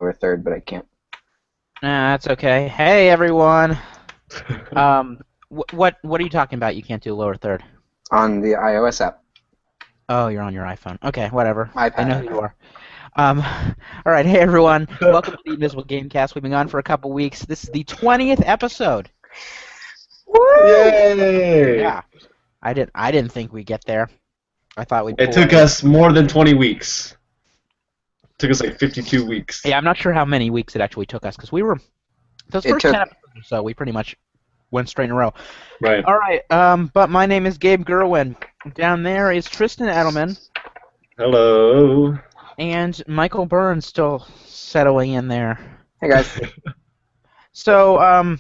or third, but I can't. Nah, that's okay. Hey, everyone. What are you talking about? You can't do lower third. On the iOS app. Oh, you're on your iPhone. Okay, whatever. iPad. I know who you are. All right, hey everyone. Welcome to the Invisible Gamecast. We've been on for a couple weeks. This is the 20th episode. Woo! Yay! Yeah. I didn't think we'd get there. I thought we'd. It took us more than 20 weeks. It took us like 52 weeks. Yeah, I'm not sure how many weeks it actually took us because we were those first 10 episodes or so. We pretty much went straight in a row. Right. All right. But my name is Gabe Gerwin. Down there is Tristan Edelman. Hello. And Michael Burns still settling in there. Hey guys. So,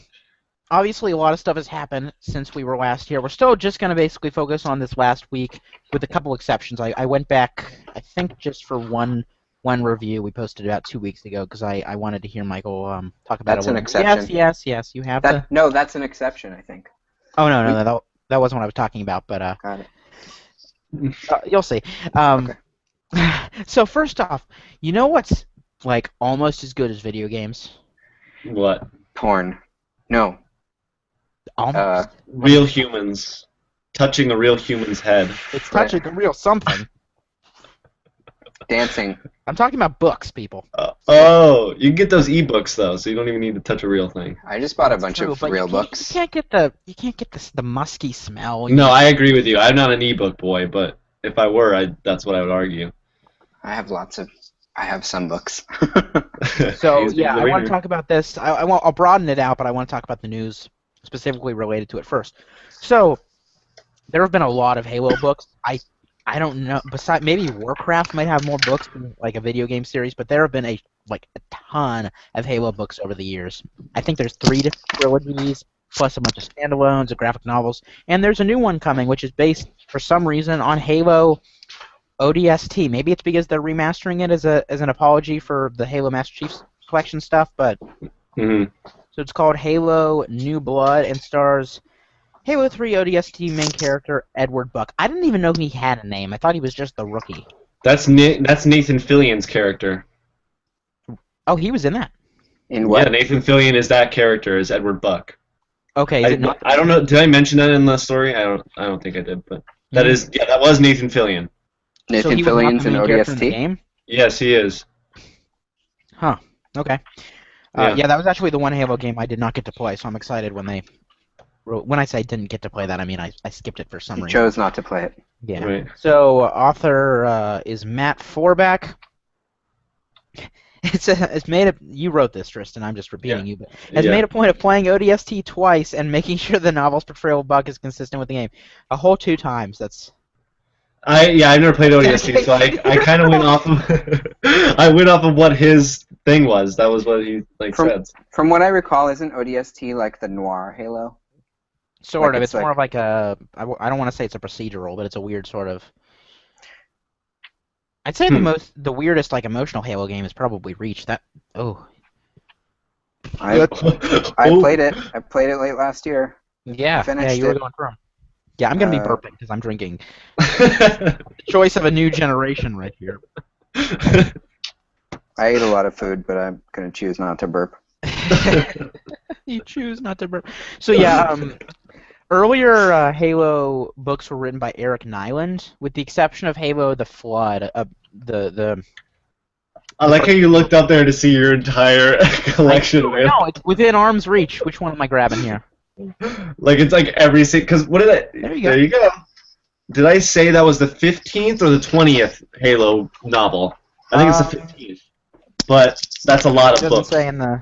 obviously a lot of stuff has happened since we were last here. We're still just going to basically focus on this last week with a couple exceptions. I went back, I think, just for one review we posted about 2 weeks ago because I wanted to hear Michael talk about it. That's an exception. Yes, you have to. No, that's an exception, I think. Oh, no, that wasn't what I was talking about, but Got it. You'll see. Okay. So first off, you know what's like almost as good as video games? What? Porn. No. Almost. Real humans. Touching a real human's head. It's touching a real something. Dancing. I'm talking about books, people. Oh, you can get those ebooks though, so you don't even need to touch a real thing. I just bought a bunch True, of but real you books. can't get the musky smell. No, I agree with you. I'm not an ebook boy, but if I were, that's what I would argue. I have some books. So He's yeah, the I want reader. to talk about this. I'll broaden it out, but I want to talk about the news specifically related to it first. So there have been a lot of Halo books. I don't know. Besides, maybe Warcraft might have more books than like a video game series, but there have been a ton of Halo books over the years. I think there's 3 different trilogies, plus a bunch of standalones, of graphic novels, and there's a new one coming, which is based for some reason on Halo ODST. Maybe it's because they're remastering it as an apology for the Halo Master Chief Collection stuff, but Mm-hmm. so it's called Halo New Blood and stars Halo 3 ODST main character Edward Buck. I didn't even know he had a name. I thought he was just the rookie. That's Nathan Fillion's character. Oh, he was in that. In what? Yeah, Nathan Fillion is that character, is Edward Buck. Okay, is it not? I don't know. Did I mention that in the story? I don't think I did, but that was Nathan Fillion. So Nathan he was not Fillion's the in main character in the ODST? game? Yes, he is. Huh. Okay. Yeah. Yeah, that was actually the one Halo game I did not get to play, so I'm excited when they wrote. When I say didn't get to play that, I mean I skipped it for some He reason. chose not to play it. Yeah. Right. So author is Matt Forback. It's made a. You wrote this, Tristan. I'm just repeating you, but has made a point of playing ODST twice and making sure the novel's portrayal of Buck is consistent with the game. A whole 2 times. That's. I never played ODST, so I kind of went off of what his thing was. That was what he said. From what I recall, isn't ODST like the noir Halo? Sort Like of. it's It's more of like a. I don't want to say it's a procedural, but it's a weird sort of. I'd say the weirdest like emotional Halo game is probably Reach. That I played it. I played it late last year. yeah, Finished you were it. going through 'em. Yeah, I'm gonna be burping because I'm drinking. Choice of a new generation right here. I ate a lot of food, but I'm gonna choose not to burp. You choose not to burp. So yeah, earlier Halo books were written by Eric Nyland, with the exception of Halo: The Flood. The I like how you looked up there to see your entire collection. Man. No, it's within arm's reach. Which one am I grabbing here? Like it's like every because what did I? There you go. There you go. Did I say that was the 15th or the 20th Halo novel? I think it's the 15th. But that's a lot It of doesn't books. say in the.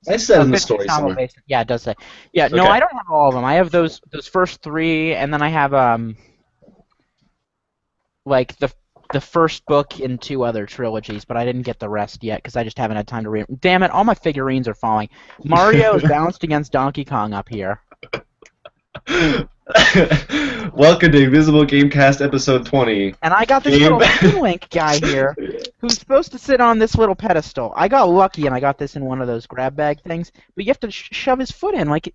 I said in the 15th story novel somewhere. based. Yeah, it does say. Yeah, no, Okay. I don't have all of them. I have those first 3, and then I have like the first book in 2 other trilogies, but I didn't get the rest yet because I just haven't had time to read. Damn it! All my figurines are falling. Mario is balanced against Donkey Kong up here. Welcome to Invisible Gamecast episode 20. And I got this Game. little Link guy here who's supposed to sit on this little pedestal. I got lucky and I got this in one of those grab bag things, but you have to shove his foot in. Like,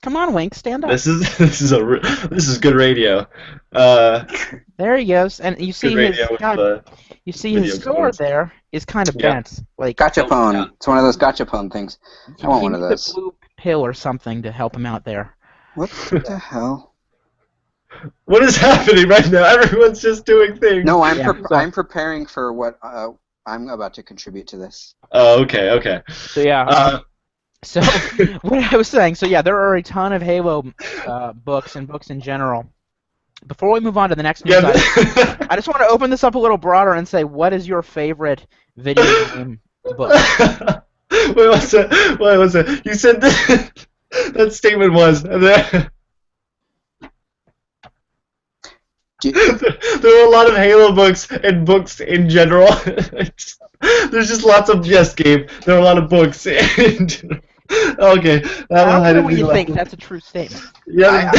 come on, Link, stand up. This is good radio. There he goes, and you see Good radio with the his video sword cards. there. is kind of Yeah. bent. Like Gachapon. Yeah. It's one of those gachapon things. I want he one of needs those. a blue pill or something to help him out there. What the hell? What is happening right now? Everyone's just doing things. No, I'm Yeah, I'm preparing for what I'm about to contribute to this. Oh, okay, okay. So yeah. So what I was saying. So yeah, there are a ton of Halo books and books in general. Before we move on to the next news item, I just want to open this up a little broader and say, what is your favorite video game book? Wait, what's that? Wait, what's that? You said that statement was. And then, there were a lot of Halo books and books in general. There's just lots of Gabe. There are a lot of books. In general. Okay, I don't know what you think. That's a true statement. Yeah.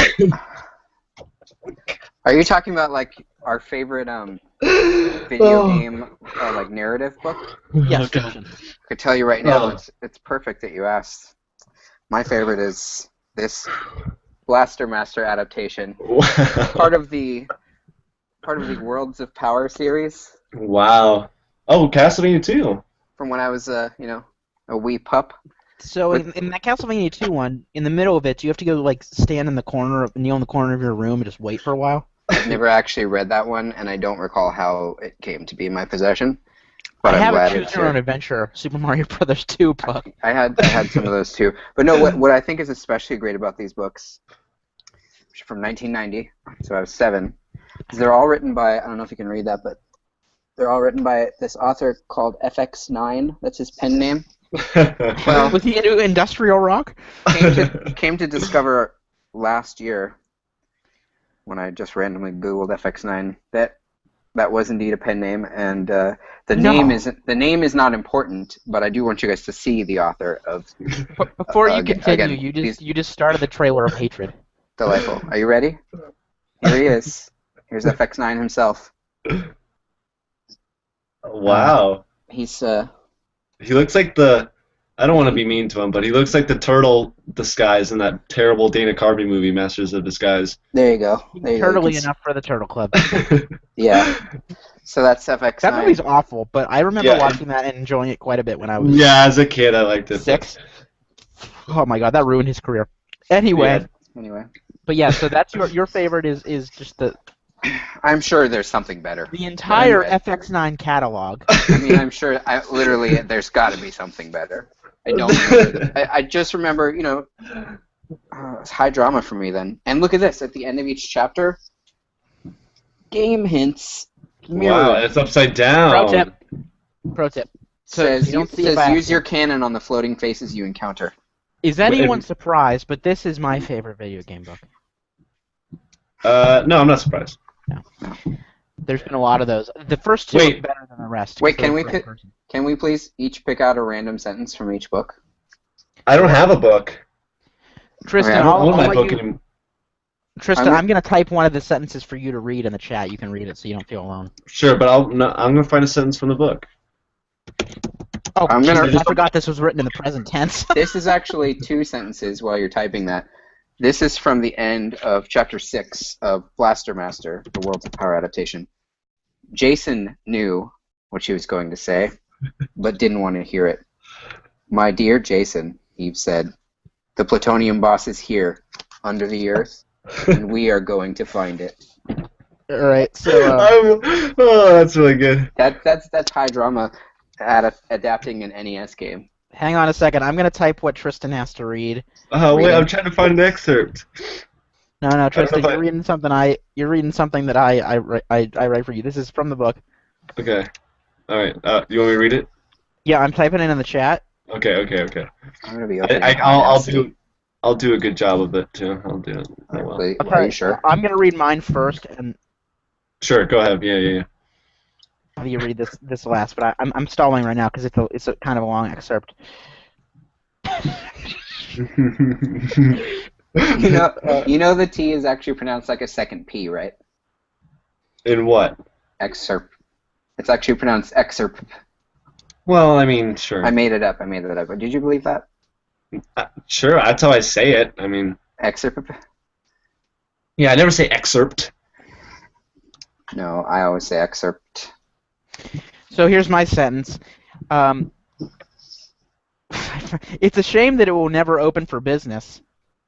Are you talking about like our favorite video game like narrative book? Yes, Okay. fiction. I could tell you right now, Oh. it's perfect that you asked. My favorite is this Blaster Master adaptation, part of the Worlds of Power series Wow. Oh, Castlevania 2. from when I was a wee pup. So in that Castlevania 2 one, in the middle of it, you have to go like stand in the corner, kneel in the corner of your room, and just wait for a while. I've never actually read that one, and I don't recall how it came to be in my possession. But I I'm have a glad Choose it's Your Own here. Adventure Super Mario Brothers 2 book. I had some of those too. But no, what I think is especially great about these books, which are from 1990, so I was 7, is they're all written by, I don't know if you can read that, but they're all written by this author called FX9. That's his pen name. Well, Was he into industrial rock? came to discover last year when I just randomly Googled FX9 that was indeed a pen name, and the name is not important, but I do want you guys to see the author of. Before you continue, again, you just started the trailer of hatred. Delightful. Are you ready? Here he is. Here's FX9 himself. Wow. He's He looks like the. I don't want to be mean to him, but he looks like the turtle disguise in that terrible Dana Carvey movie, Masters of Disguise. there you go. There you go. Turtly enough for the Turtle Club. Yeah. So that's FX9. That movie's awful, but I remember Yeah. watching that and enjoying it quite a bit when I was Yeah, as a kid, I liked it. 6. Oh my god, that ruined his career. Anyway, Anyway, but yeah, so that's your favorite is just the I'm sure there's something better. entire Anyway. FX9 catalog. I mean, I'm sure. Literally, there's got to be something better. I don't remember. I just remember, it's high drama for me then. And look at this. At the end of each chapter, game hints. Wow, it's upside down. Pro tip. So Says, you don't see it by use accident. your cannon on the floating faces you encounter. Is anyone surprised? But this is my favorite video game book. No, I'm not surprised. There's been a lot of those. The first two Wait. are better than the rest. Wait, for can the we first pick? person. Can we please each pick out a random sentence from each book? I don't have a book. Tristan, Okay, I don't I'll own my let book you- anymore. Tristan, I'm- I'm going to type one of the sentences for you to read in the chat. You can read it so you don't feel alone. Sure, but I'm gonna find a sentence from the book. Oh, I'm gonna- Jesus, I forgot this was written in the present tense. This is actually 2 sentences while you're typing that. This is from the end of Chapter 6 of Blaster Master, the Worlds of Power adaptation. Jason knew what she was going to say, but didn't want to hear it. My dear Jason, Eve said, the plutonium boss is here, under the earth, and we are going to find it. All right, so Oh, that's really good. That's high drama adapting an NES game. hang on a second. I'm going to type what Tristan has to read. Oh, wait, Reading. I'm trying to find an excerpt. No, Tristan, if you're reading something. You're reading something that I write for you. This is from the book. Okay. All right. You want me to read it? Yeah, I'm typing it in the chat. Okay. I'm going to be opening I'll do a good job of it too. I'll do it. Oh, well. Wait, Okay, are you sure? I'm going to read mine first, and Sure. Go ahead. Yeah. you read this last. But I'm stalling right now because it's a kind of a long excerpt. You know the T is actually pronounced like a second P, right? In what? Excerpt. It's actually pronounced excerpt. Well, I mean, sure. I made it up. Did you believe that? Sure. That's how I say it. I mean. Excerpt? Yeah, I never say excerpt. No, I always say excerpt. So here's my sentence. It's a shame that it will never open for business.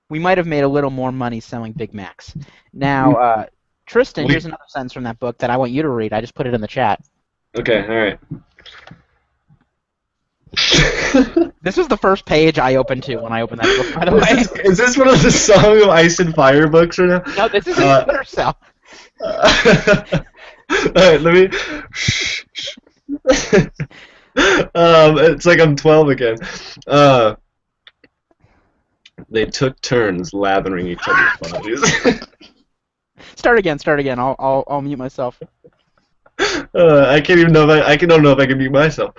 We might have made a little more money selling Big Macs. Now, Tristan, here's another sentence from that book that I want you to read. I just put it in the chat. Okay, all right. This was the first page I opened to when I opened that book, by the way. Is this one of the Song of Ice and Fire books right now? No, this is a Splinter Cell. Alright, let me... it's like I'm 12 again. They took turns lathering each other's bodies. Start again. I'll mute myself. I can't even know if I don't know if I can mute myself.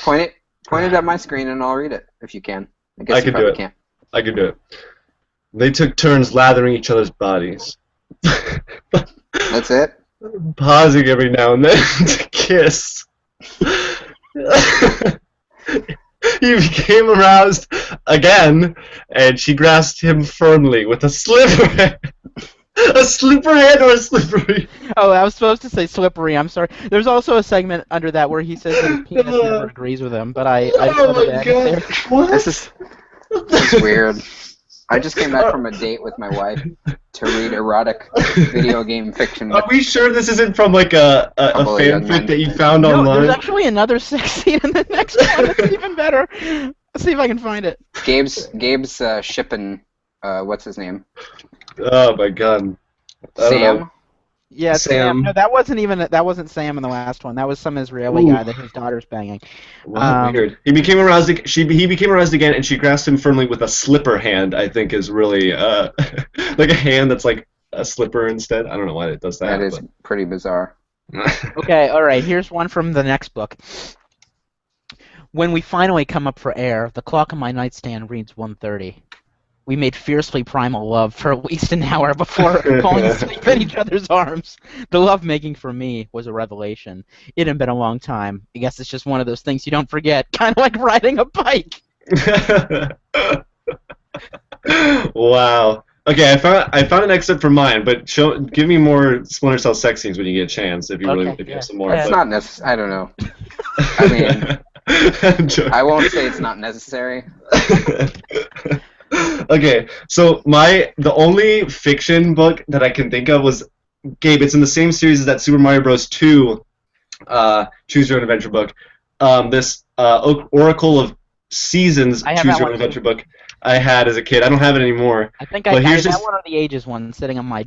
Point it at my screen and I'll read it if you can. I guess I you can do probably it. can't. I can do it. They took turns lathering each other's bodies. That's it? Pausing every now and then to kiss. He became aroused again, and she grasped him firmly with a slipper hand. A slipper hand or a slippery? Oh, I was supposed to say slippery. I'm sorry. There's also a segment under that where he says that his penis never agrees with him, but I Oh my god! What? This is weird. I just came back from a date with my wife to read erotic video game fiction. Are we sure this isn't from like a fanfic that you found online? There's actually another sex scene in the next one. It's even better. Let's see if I can find it. Gabe's shipping. What's his name? Oh my god. Sam. Yeah, Sam. No, that wasn't Sam in the last one. That was some Israeli guy that his daughter's banging. Wow, weird. He became aroused. He became aroused again, and she grasped him firmly with a slipper hand. I think is really like a hand that's like a slipper instead. I don't know why it does that. That is pretty bizarre. Okay, all right. Here's one from the next book. When we finally come up for air, the clock on my nightstand reads 1:30. We made fiercely primal love for at least an hour before falling asleep in each other's arms. The love-making for me was a revelation. It had been a long time. I guess it's just one of those things you don't forget, kind of like riding a bike. Wow. Okay, I found an excerpt from mine, but give me more Splinter Cell sex scenes when you get a chance. If you have some more. It's not necessary. I don't know. I mean, I won't say it's not necessary. Okay, so the only fiction book that I can think of was Gabe. It's in the same series as that Super Mario Bros. 2 Choose Your Own Adventure book. This Oracle of Seasons Choose Your Own Adventure book I had as a kid. I don't have it anymore. I think I had one of the Ages ones sitting on my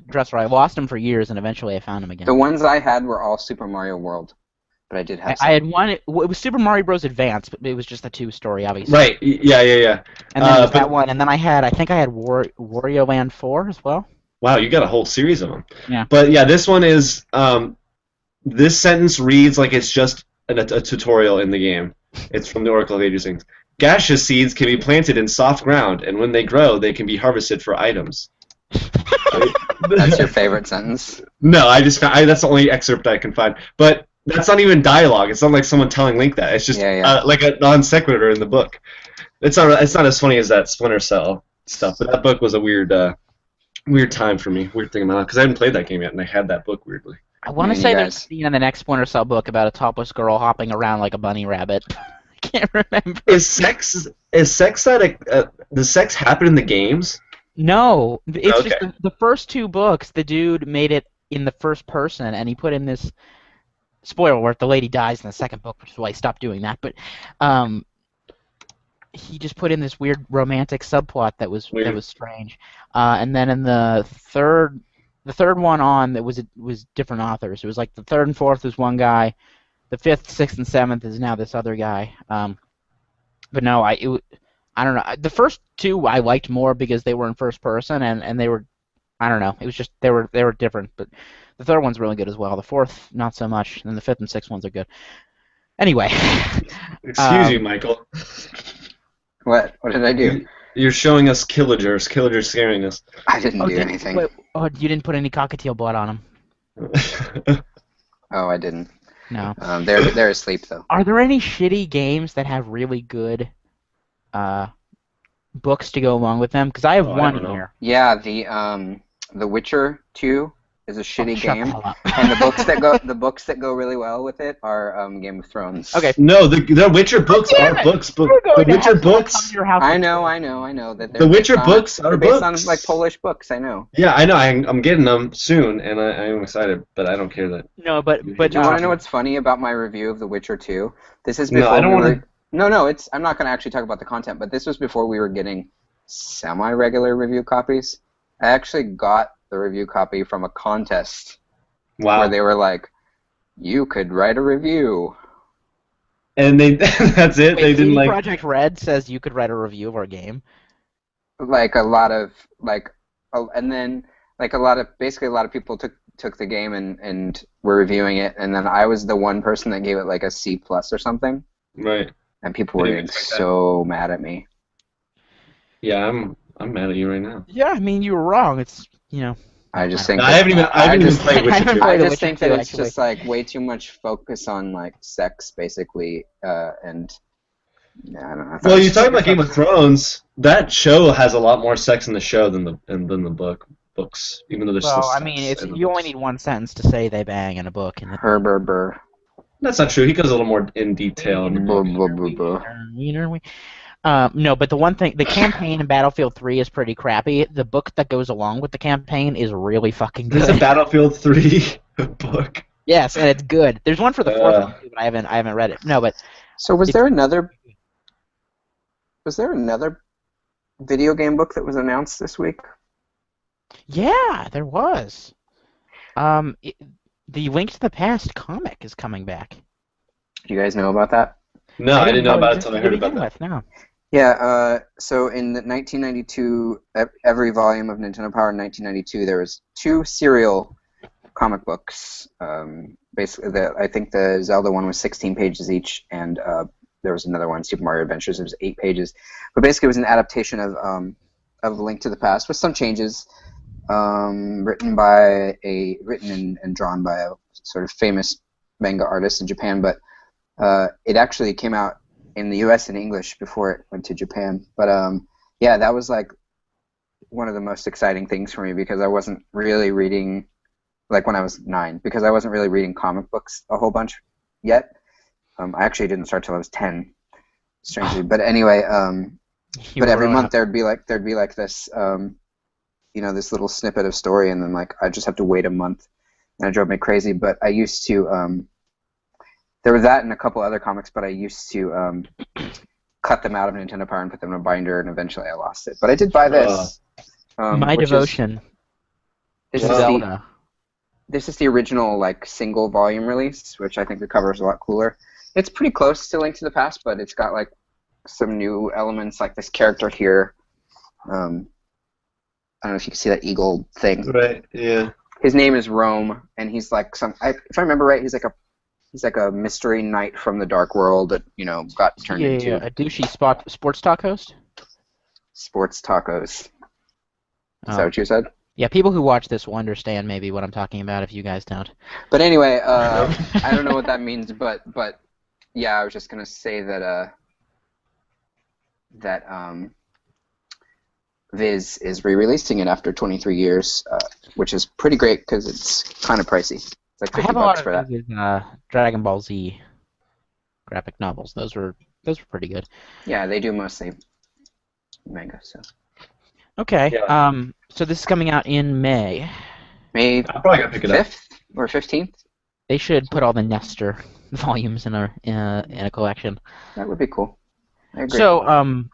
dresser. I lost them for years, and eventually I found them again. The ones I had were all Super Mario World. But I did have some. I had one. It was Super Mario Bros. Advance, but it was just a 2-story, obviously. Right. Yeah. And then that one, and then I think I had Wario Land 4 as well. Wow, you got a whole series of them. Yeah. But yeah, this one is. This sentence reads like it's just a tutorial in the game. It's from the Oracle of Ages things. Gaseous seeds can be planted in soft ground, and when they grow, they can be harvested for items. That's your favorite sentence? No, that's the only excerpt I can find. But that's not even dialogue. It's not like someone telling Link that. It's just like a non sequitur in the book. It's not as funny as that Splinter Cell stuff. But that book was a weird time for me. Weird thing in my life because I hadn't played that game yet, and I had that book weirdly. I want to say there's a scene in the next Splinter Cell book about a topless girl hopping around like a bunny rabbit. I can't remember. Does sex happen in the games? No, it's just the first 2 books. The dude made it in the first person, and he put in this. Spoiler alert: the lady dies in the second book, which is why I stopped doing that. But he just put in this weird romantic subplot that was strange. And then in the third one on, it was different authors. It was like the 3rd and 4th was one guy, the 5th, 6th, and 7th is now this other guy. But no, I don't know. The first 2 I liked more because they were in first person and they were, I don't know. It was just they were different, but. The 3rd one's really good as well. The 4th, not so much. And the 5th and 6th ones are good. Anyway. Excuse you, Michael. What? What did I do? You're showing us Killagers. Killagers scaring us. I didn't do anything. You didn't put any cockatiel blood on them. Oh, I didn't. No. They're asleep, though. Are there any shitty games that have really good books to go along with them? Because I have one here. Yeah, the Witcher 2 is a shitty shut the game, hell up. and the books that go really well with it are Game of Thrones. Okay. No, the Witcher books Damn are it! books. You're The going to Witcher have someone come books. to your house I with know children. that The Witcher books are they're based books. on like Polish books. I know. Yeah, I know. I'm getting them soon, and I am excited, but I don't care that. No, but Do you want to know what's funny about my review of The Witcher 2? This is before No, I don't we want were. No, it's. I'm not going to actually talk about the content, but this was before we were getting semi-regular review copies. I actually got the review copy from a contest Wow. where they were like, "You could write a review." And they that's it. Wait, They didn't CD like. Projekt Red says you could write a review of our game. Like a lot of and then like a lot of people took the game and were reviewing it, and then I was the one person that gave it like a C+ or something. Right. And people were getting so mad at me. Yeah, I'm mad at you right now. Yeah, I mean you were wrong. It's I just think I haven't even played Witcher 2. I The just Witcher think that 2, it's actually. just like way too much focus on like sex, basically, and yeah, I don't know. Well, you're talking about Game of Thrones. That show has a lot more sex in the show than the books, even though there's still Well, I sex mean, in the you only books. need one sentence to say they bang in a book, and Herber. That's not true. He goes a little more in detail in the book. No, but the one thing, the campaign in Battlefield 3 is pretty crappy. The book that goes along with the campaign is really fucking good. There's a Battlefield 3 book. Yes, and it's good. There's one for the fourth one too, but I haven't read it. No, but So was there another video game book that was announced this week? yeah, there was. The Link to the Past comic is coming back. Do you guys know about that? No, I didn't know about it existed until I to heard about begin that. with, no. Yeah, so in 1992, every volume of Nintendo Power in 1992, there was 2 serial comic books. Basically, I think the Zelda one was 16 pages each, and there was another one, Super Mario Adventures, it was 8 pages. But basically, it was an adaptation of Link to the Past with some changes, written and drawn by a sort of famous manga artist in Japan. But it actually came out in the U.S. in English before it went to Japan. But yeah, that was like one of the most exciting things for me because I wasn't really reading, like when I was 9, because I wasn't really reading comic books a whole bunch yet. I actually didn't start till I was 10, strangely. But anyway, but every month there'd be like this, this little snippet of story, and then like I just have to wait a month, and it drove me crazy. But I used to. There was that and a couple other comics, but I used to cut them out of Nintendo Power and put them in a binder, and eventually I lost it. But I did buy this. My devotion. This Zelda. This is the original like single volume release, which I think the cover is a lot cooler. It's pretty close to Link to the Past, but it's got like some new elements, like this character here. I don't know if you can see that eagle thing. Right. Yeah. His name is Rome, and he's like if I remember right, he's like a mystery knight from the dark world that got turned into a douchey sports talk host. Sports tacos. Is that what you said? Yeah, people who watch this will understand maybe what I'm talking about if you guys don't. But anyway, I don't know what that means, but yeah, I was just gonna say that Viz is re-releasing it after 23 years, which is pretty great because it's kind of pricey. It's like $50 I have a lot for of that. Dragon Ball Z graphic novels. Those were pretty good. Yeah, they do mostly manga. So okay. Yeah. So this is coming out in May. May I'm probably gonna pick it up. 5th or 15th. They should put all the Nestor volumes in a collection. That would be cool. I agree. So,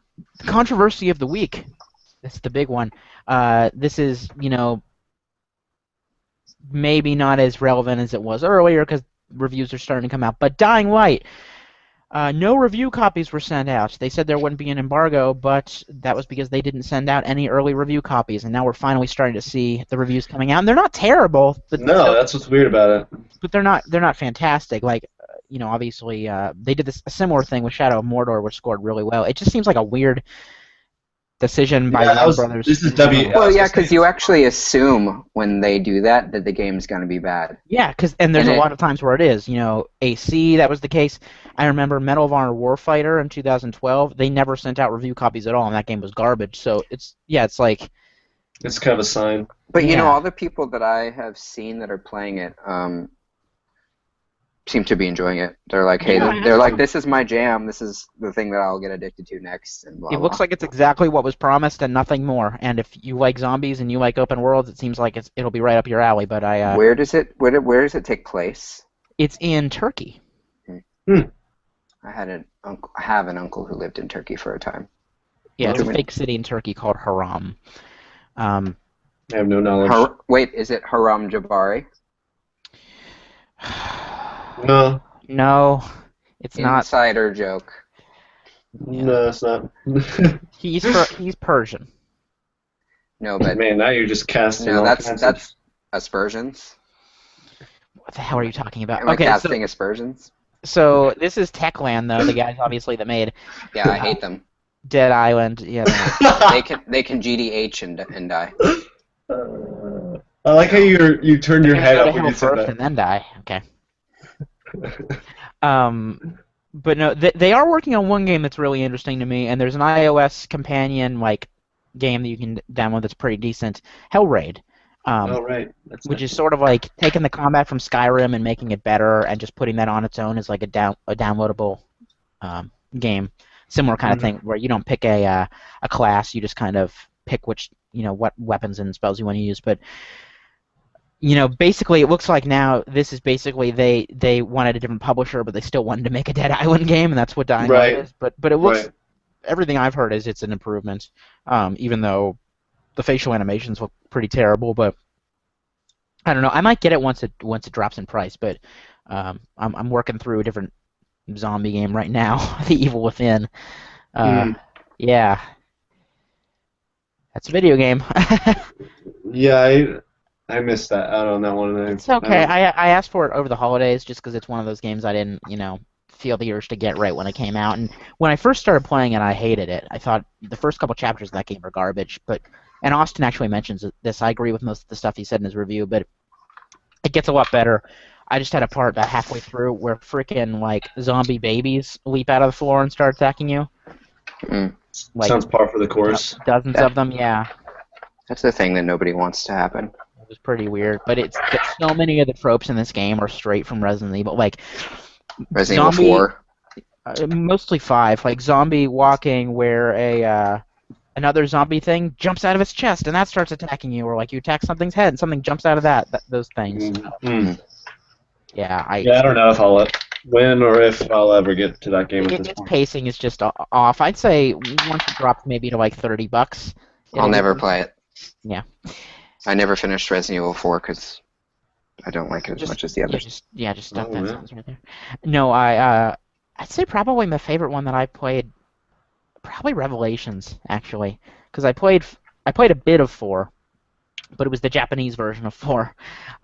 controversy of the week. This is the big one. This is, maybe not as relevant as it was earlier because reviews are starting to come out. But Dying Light, no review copies were sent out. They said there wouldn't be an embargo, but that was because they didn't send out any early review copies. And now we're finally starting to see the reviews coming out, and they're not terrible. But No, that's what's weird about it. But they're not fantastic. Like, obviously they did a similar thing with Shadow of Mordor, which scored really well. It just seems like a weird decision by Warner Brothers. This is W. Well, yeah, because you actually assume when they do that the game's going to be bad. Yeah, and there's a lot of times where it is. AC, that was the case. I remember Medal of Honor Warfighter in 2012. They never sent out review copies at all, and that game was garbage. So it's like It's kind of a sign. But you know, Yeah. all the people that I have seen that are playing it seem to be enjoying it. They're like, hey, Yeah, they're like, this is my jam. This is the thing that I'll get addicted to next, and blah it blah. looks like it's exactly what was promised and nothing more. And if you like zombies and you like open worlds, it seems like it'll be right up your alley. But Where does it take place? it's in Turkey. Hmm. I have an uncle who lived in Turkey for a time. Yeah, it's a Oh. fake city in Turkey called Haram. I have no knowledge. Wait, is it Haram Jabari? No. No, it's not. Insider joke. No, it's not. He's Persian. No, but Man, now you're just casting no, all that's kinds of... that's aspersions. What the hell are you talking about? Am I Okay, casting aspersions? so this is Techland, though, the guys obviously that made Yeah, I hate them. Dead Island. Yeah, They can GDH and die. I like how you turned your head go to up when hell you said first that. and then die. Okay. But no, they are working on one game that's really interesting to me, and there's an iOS companion like game that you can download that's pretty decent, Hellraid, Oh, right. That's which is sort of like taking the combat from Skyrim and making it better, and just putting that on its own as like a downloadable game. Similar kind of thing where you don't pick a class, you just kind of pick which what weapons and spells you want to use, but. Basically, it looks like now this is basically they wanted a different publisher, but they still wanted to make a Dead Island game, and that's what Dying Light is. But it looks everything I've heard is it's an improvement, even though the facial animations look pretty terrible. But I don't know. I might get it once it drops in price. But I'm working through a different zombie game right now, The Evil Within. Yeah, that's a video game. Yeah, I missed that out on that one. It's okay. I asked for it over the holidays just because it's one of those games I didn't, feel the urge to get right when it came out. And when I first started playing it, I hated it. I thought the first couple chapters of that game were garbage. And Austin actually mentions this. I agree with most of the stuff he said in his review, but it gets a lot better. I just had a part about halfway through where freaking like zombie babies leap out of the floor and start attacking you. Like, sounds par for the course. Dozens of them, yeah. That's the thing that nobody wants to happen. It was pretty weird, but so many of the tropes in this game are straight from Resident Evil. Like Resident Evil 4. Mostly 5. Like zombie walking, where another zombie thing jumps out of its chest and that starts attacking you, or like you attack something's head and something jumps out of those things. Yeah, I don't know if when or if I'll ever get to that game at this its point. pacing is just off. I'd say once it drops maybe to like $30. I'll never play it. Yeah. I never finished Resident Evil 4 because I don't like it as much as the others. Just stuff that sounds right there. No, I'd say probably my favorite one that I played, probably Revelations actually, because I played a bit of 4, but it was the Japanese version of 4.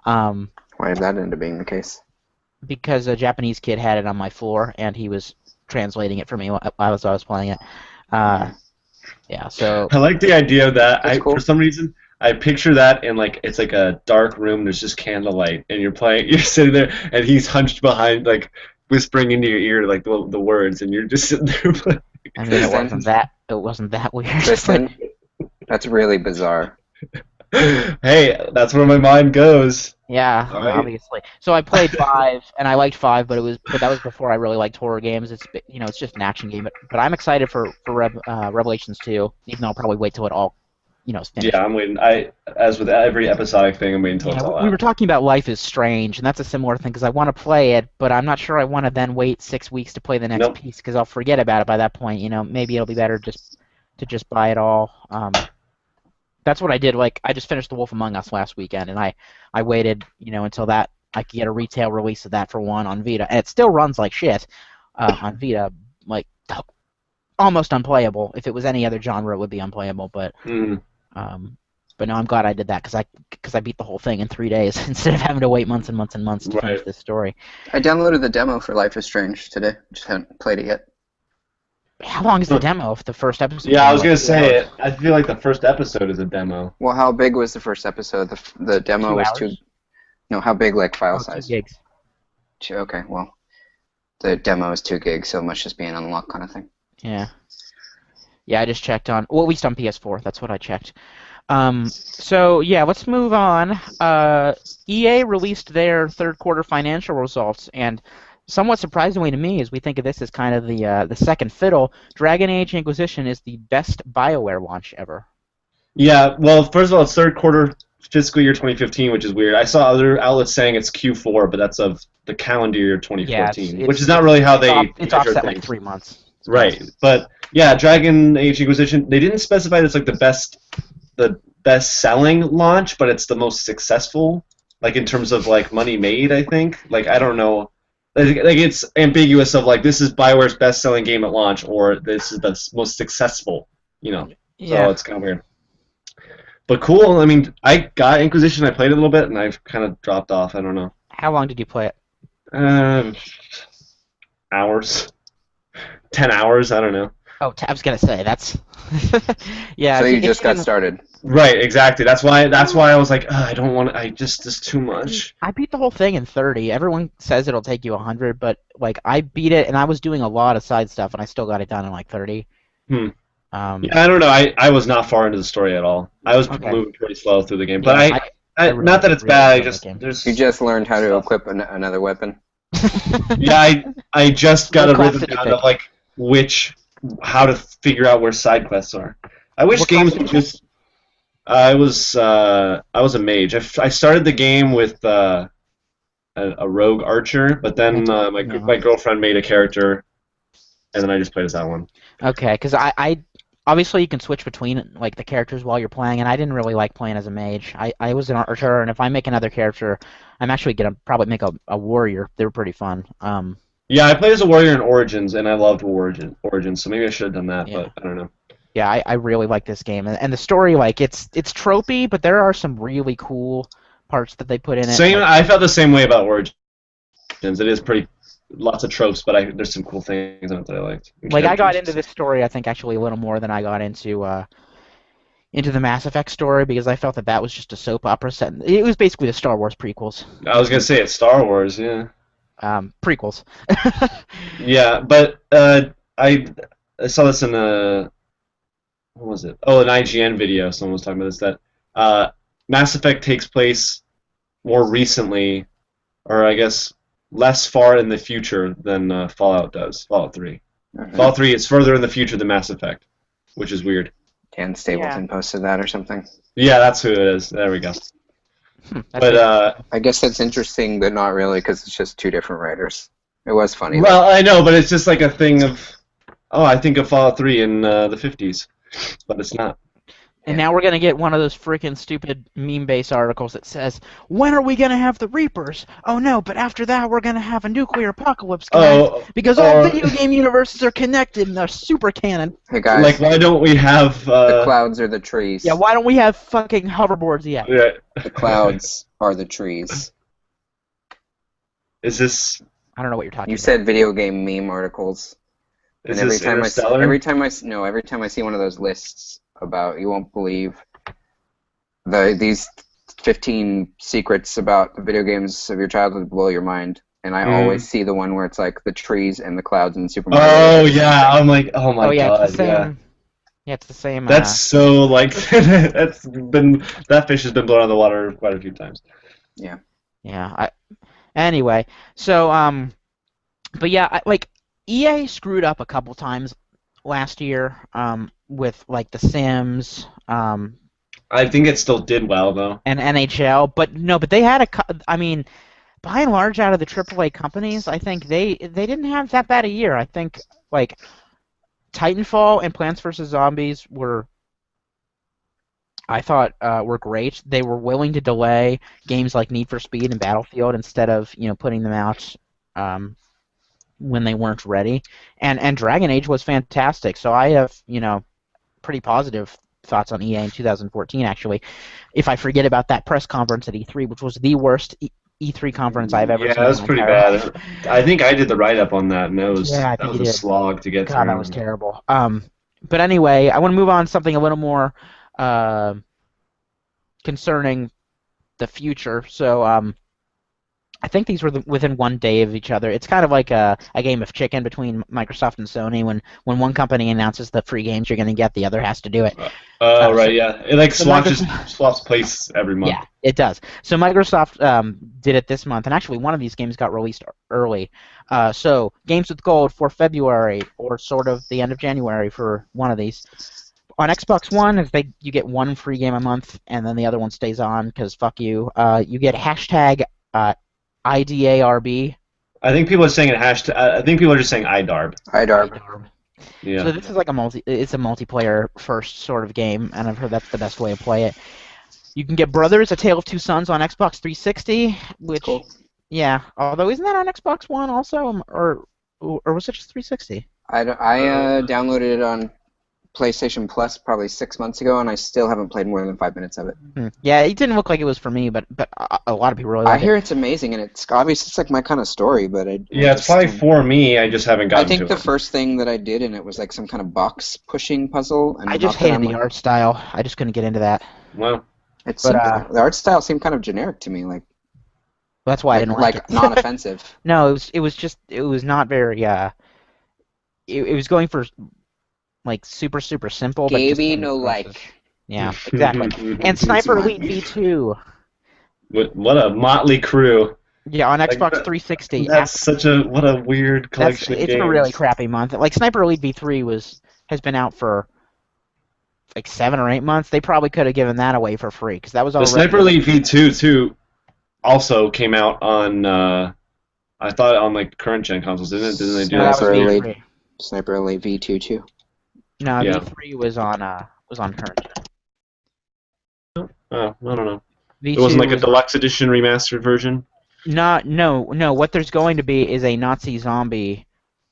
Why did that end up being the case? Because a Japanese kid had it on my floor and he was translating it for me while I was playing it. Yeah, so I like the idea of that. Cool. For some reason, I picture that in like it's like a dark room. There's just candlelight, and you're sitting there, and he's hunched behind, like whispering into your ear like the words, and you're just sitting there playing. I mean, it wasn't that weird. Tristan, that's really bizarre. Hey, that's where my mind goes. Yeah, Right. obviously. So I played 5, and I liked 5, but that was before I really liked horror games. It's it's just an action game, but I'm excited for Revelations 2, even though I'll probably wait till it all is finished. Yeah, I'm waiting. As with every episodic thing, I'm waiting until it's all out. We were talking about Life is Strange, and that's a similar thing because I want to play it, but I'm not sure I want to then wait 6 weeks to play the next piece because I'll forget about it by that point. Maybe it'll be better to buy it all. That's what I did. Like I just finished The Wolf Among Us last weekend, and I waited until that I could get a retail release of that for one on Vita, and it still runs like shit on Vita, like almost unplayable. If it was any other genre, it would be unplayable, but. But no, I'm glad I did that because I beat the whole thing in 3 days instead of having to wait months and months and months to finish this story. I downloaded the demo for Life is Strange today. Just haven't played it yet. How long is the demo of the first episode? Yeah, I was gonna say it. I feel like the first episode is a demo. Well, how big was the first episode? The demo 2 was hours? 2. No, how big, like file 2 size? gigs. Okay, well, the demo is 2 gigs, so it must just be an unlock kind of thing. Yeah. Yeah, I just checked on. Well, at least on PS4. That's what I checked. So yeah, let's move on. EA released their third quarter financial results, and somewhat surprisingly to me, as we think of this as kind of the second fiddle, Dragon Age Inquisition is the best BioWare launch ever. Yeah, well, first of all, it's third quarter fiscal year 2015, which is weird. I saw other outlets saying it's Q4, but that's of the calendar year Yeah, 2014, which is not really how they it's measure offset like things. 3 months. Right, but yeah, Dragon Age Inquisition. They didn't specify it's like the best selling launch, but it's the most successful, like in terms of like money made. I think, like I don't know, like it's ambiguous of like this is Bioware's best selling game at launch, or this is the most successful. So Yeah. it's kind of weird. But cool. I mean, I got Inquisition. I played it a little bit, and I've kind of dropped off. I don't know. How long did you play it? Hours. 10 hours. I don't know. Oh, I was gonna say that's. Yeah. So if you if just got didn't- started. Right. Exactly. That's why I was like, I don't want. It's too much. I beat the whole thing in 30. Everyone says it'll take you 100, but like I beat it, and I was doing a lot of side stuff, and I still got it done in like 30. Yeah, I don't know. I was not far into the story at all. I was Okay. moving pretty slow through the game, but Yeah, I really, not that it's really bad. I enjoyed just that game. there's You just learned how to equip another weapon. I just got What a class rhythm did you down pick? of like how to figure out where side quests are. I wish What games class did would you just. I was a mage. I started the game with a rogue archer, but then my girlfriend made a character, and then I just played as that one. Okay, because I obviously you can switch between like the characters while you're playing, and I didn't really like playing as a mage. I was an archer, and if I make another character, I'm actually gonna probably make a warrior. They were pretty fun. Yeah, I played as a warrior in Origins, and I loved Origins, so maybe I should have done that, Yeah. but I don't know. Yeah, I really like this game, and the story, like it's tropey, but there are some really cool parts that they put in it. Same. Like, I felt the same way about Origins. It is pretty lots of tropes, but there's some cool things in it that I liked. like I got into this story, I think actually a little more than I got into the Mass Effect story because I felt that was just a soap opera set. It was basically the Star Wars prequels. I was gonna say it's Star Wars, yeah. Prequels. Yeah, but I saw this in a what was it? Oh, an IGN video. Someone was talking about this that Mass Effect takes place more recently, or I guess less far in the future than Fallout does. Fallout 3. Mhm. Fallout 3 is further in the future than Mass Effect, which is weird. Dan Stapleton posted that or something. Yeah, that's who it is. There we go. That's I guess that's interesting, but not really, because it's just two different writers. It was funny. Well, I know, but it's just like a thing of, I think of Fallout 3 in the 50s, but it's not. And now we're gonna get one of those freaking stupid meme-based articles that says, "When are we gonna have the Reapers? Oh no, but after that we're gonna have a nuclear apocalypse, guys, because all video game universes are connected and they're super canon." Hey guys, Like, why don't we have the clouds are the trees. Yeah, why don't we have fucking hoverboards yet? Yeah. The clouds are the trees. Is this I don't know what you're talking You about. said video game meme articles, is and this Interstellar? every time I see one of those lists about, you won't believe these 15 secrets about the video games of your childhood blow your mind, and I always see the one where it's like the trees and the clouds and Super Mario. Oh yeah, I'm like, oh my yeah, god, it's the same. yeah. Yeah, it's the same. That's so like that fish has been blown out of the water quite a few times. Yeah. Yeah. Anyway, so but yeah, like EA screwed up a couple times last year with like The Sims I think it still did well though. and NHL, but they had I mean, by and large, out of the AAA companies, I think they didn't have that bad a year. I think like Titanfall and Plants vs Zombies were great. They were willing to delay games like Need for Speed and Battlefield instead of putting them out when they weren't ready. And Dragon Age was fantastic. So I have pretty positive thoughts on EA in 2014. Actually, if I forget about that press conference at E3, which was the worst E3 conference I've ever seen. Yeah, that was pretty bad. I think I did the write-up on that, and that was a slog to get through. God, that was terrible. But anyway, I want to move on to something a little more concerning the future. So I think these were within 1 day of each other. It's kind of like a game of chicken between Microsoft and Sony. When one company announces the free games you're going to get, the other has to do it. Oh, right, So, yeah. It like so swaps place every month. Yeah, it does. So Microsoft did it this month, and actually one of these games got released early. So Games with Gold for February, or sort of the end of January for one of these. On Xbox One, you get one free game a month, and then the other one stays on because fuck you. You get hashtag IDARB. I think people are saying it hashtag. I think people are just saying IDARB. IDARB. Yeah. So this is like it's a multiplayer first sort of game, and I've heard that's the best way to play it. You can get Brothers: A Tale of Two Sons on Xbox 360, which Cool. Yeah, although isn't that on Xbox One also, or was it just 360? I downloaded it on PlayStation Plus probably 6 months ago, and I still haven't played more than 5 minutes of it. Yeah, it didn't look like it was for me, but a lot of people really I like hear it. it's amazing, and it's obviously it's like my kind of story, but It's probably for me. I just haven't gotten to it. I think the first thing that I did in it was like some kind of box pushing puzzle. And I just hated the art style. I just couldn't get into that. Well, the art style seemed kind of generic to me, like that's why I didn't like it. Non-offensive. No, it was not very. It was going for like super simple. Gaby no like. Yeah, exactly. And Sniper Elite V2. What a motley crew. Yeah, on Xbox 360. That's what a weird collection of games. It's a really crappy month. Like Sniper Elite V3 has been out for like 7 or 8 months. They probably could have given that away for free because that was already. The Sniper Elite V2 too also came out on I thought on like current gen consoles, didn't they do that? Sniper Elite V2 too. No, yeah. V3 was on current gen. Oh, I don't know. V2 it wasn't like a deluxe edition remastered version? No. What there's going to be is a Nazi zombie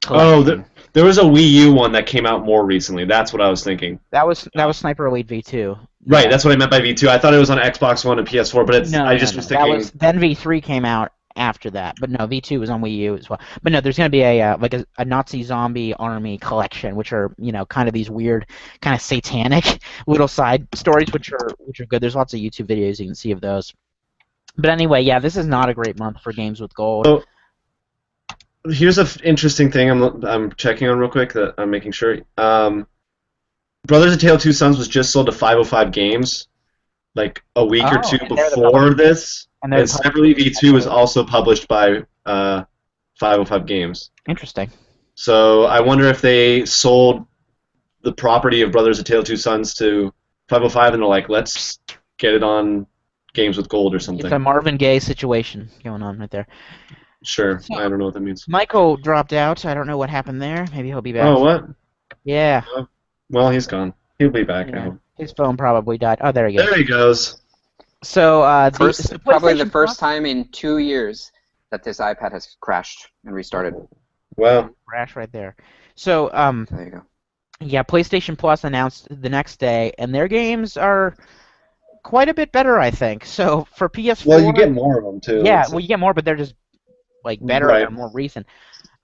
Oh, collection. there was a Wii U one that came out more recently. That's what I was thinking. That was Sniper Elite V2. Right, that's what I meant by V2. I thought it was on Xbox One and PS4, but I just was thinking. Then V3 came out after that, but no, V2 was on Wii U as well. But no, there's going to be a Nazi zombie army collection, which are kind of these weird, kind of satanic little side stories, which are good. There's lots of YouTube videos you can see of those. But anyway, yeah, this is not a great month for games with gold. So, here's an interesting thing I'm checking on real quick that I'm making sure. Brothers: A Tale of Two Sons was just sold to 505 Games, like a week or two before this. And Sniper Elite V2 was also published by 505 Games. Interesting. So I wonder if they sold the property of Brothers: A Tale of Two Sons to 505 and they're like, let's get it on Games with Gold or something. It's a Marvin Gaye situation going on right there. Sure. So, I don't know what that means. Michael dropped out. I don't know what happened there. Maybe he'll be back. Oh, what? Yeah. Well, he's gone. He'll be back. Yeah. His phone probably died. Oh, there he goes. There he goes. So, probably the first time in 2 years that this iPad has crashed and restarted. Well, crash right there. So, there you go. Yeah, PlayStation Plus announced the next day, and their games are quite a bit better, I think. So for PS4, well, you get more of them too. Yeah, well, you get more, but they're just like better and more recent.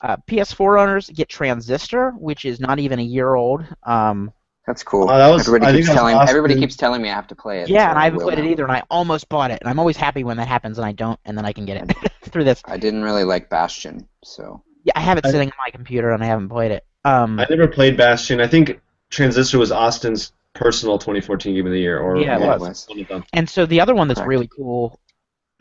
PS4 owners get Transistor, which is not even a year old. That's cool. Everybody keeps telling me I have to play it. Yeah, so and I haven't played it either, and I almost bought it. And I'm always happy when that happens, and I don't, and then I can get it through this. I didn't really like Bastion, so. Yeah, I have it sitting on my computer, and I haven't played it. I never played Bastion. I think Transistor was Austin's personal 2014 Game of the Year, or yeah, it was. One of them. And so the other one that's really cool,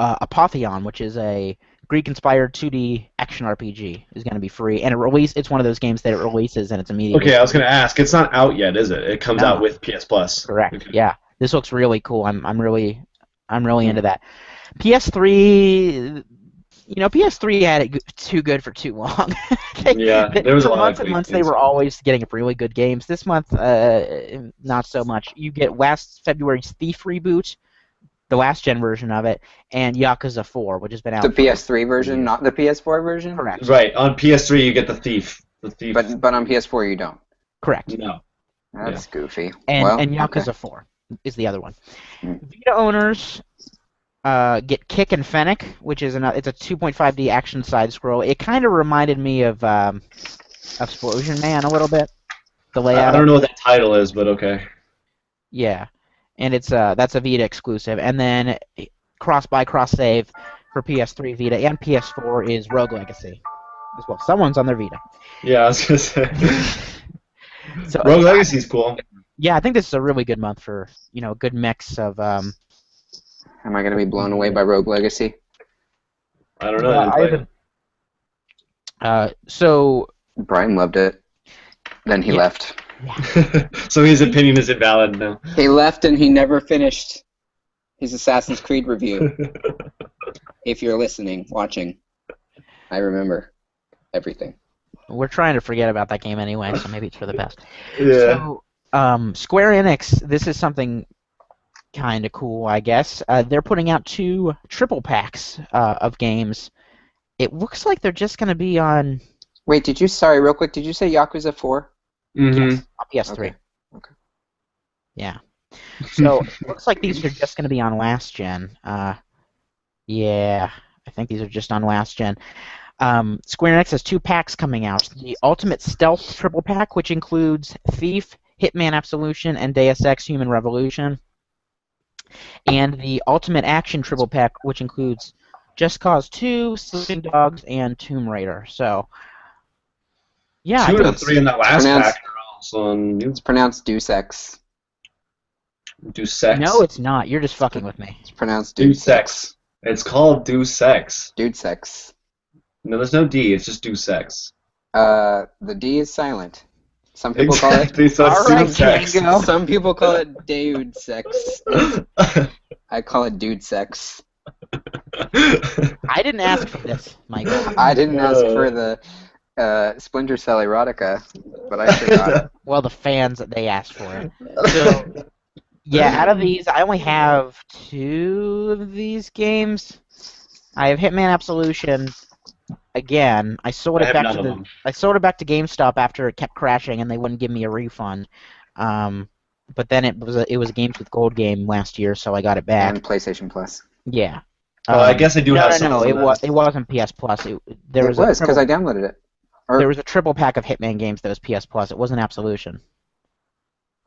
Apotheon, which is a Greek-inspired 2D action RPG, is going to be free, and it's one of those games that it releases and it's immediately. Okay, I was going to ask. It's not out yet, is it? It comes out with PS Plus. Correct. Okay. Yeah, this looks really cool. I'm really into that. PS3. PS3 had it too good for too long. There was a lot months and months they were always getting really good games. This month, not so much. You get last February's Thief reboot, the last gen version of it, and Yakuza 4, which has been out. The PS3 version, not the PS4 version. Correct. Right. On PS3, you get the Thief. But on PS4, you don't. Correct. No. That's goofy. And Yakuza 4 is the other one. Vita owners. Get Kick and Fennec, which is it's a 2.5D action side scroll. It kind of reminded me of Explosion Man a little bit. The layout. I don't know what that title is, but okay. Yeah, and that's a Vita exclusive. And then cross save, for PS3, Vita, and PS4 is Rogue Legacy as well. Someone's on their Vita. Yeah, I was gonna say. So Rogue Legacy's cool. yeah, I think this is a really good month for a good mix of. Am I going to be blown away by Rogue Legacy? I don't know. I didn't play So Brian loved it. Then he left. it. So his opinion is invalid now. He left and he never finished his Assassin's Creed review. If you're listening, watching, I remember everything. We're trying to forget about that game anyway, so maybe it's for the best. Yeah. So, Square Enix, this is something kind of cool, I guess. They're putting out 2 triple packs of games. It looks like they're just going to be on... Wait, sorry, real quick, did you say Yakuza 4? Mm-hmm. Yes, on PS3. Okay. Yeah. So, it looks like these are just going to be on last gen. Yeah, I think these are just on last gen. Square Enix has 2 packs coming out. The Ultimate Stealth Triple Pack, which includes Thief, Hitman Absolution, and Deus Ex Human Revolution. And the Ultimate Action Triple Pack, which includes Just Cause 2, Sleeping Dogs, and Tomb Raider. So, yeah. 2 of the 3 in that last pronounced- pack are also on It's pronounced Deus Ex. Deus Ex. No, it's not. You're just fucking with me. It's pronounced Deus Deus Ex. Ex. It's called Deus Ex. Deus Ex. No, there's no D. It's just Deus Ex. The D is silent. Some people call it. Exactly. So it's All right, Deus Ex. Django. Some people call it dude sex. I call it dude sex. I didn't ask for this, Michael. I didn't ask for the Splinter Cell erotica, but I sure got it. Well, the fans, they asked for it. So, yeah, out of these, I only have 2 of these games. I have Hitman Absolution. Again, I sold it back to GameStop after it kept crashing, and they wouldn't give me a refund. But then it was a Games with Gold game last year, so I got it back. And PlayStation Plus. Yeah. Well, I guess I do have some. No, it wasn't PS Plus. It was because I downloaded it. There was a triple pack of Hitman games that was PS Plus. It wasn't Absolution.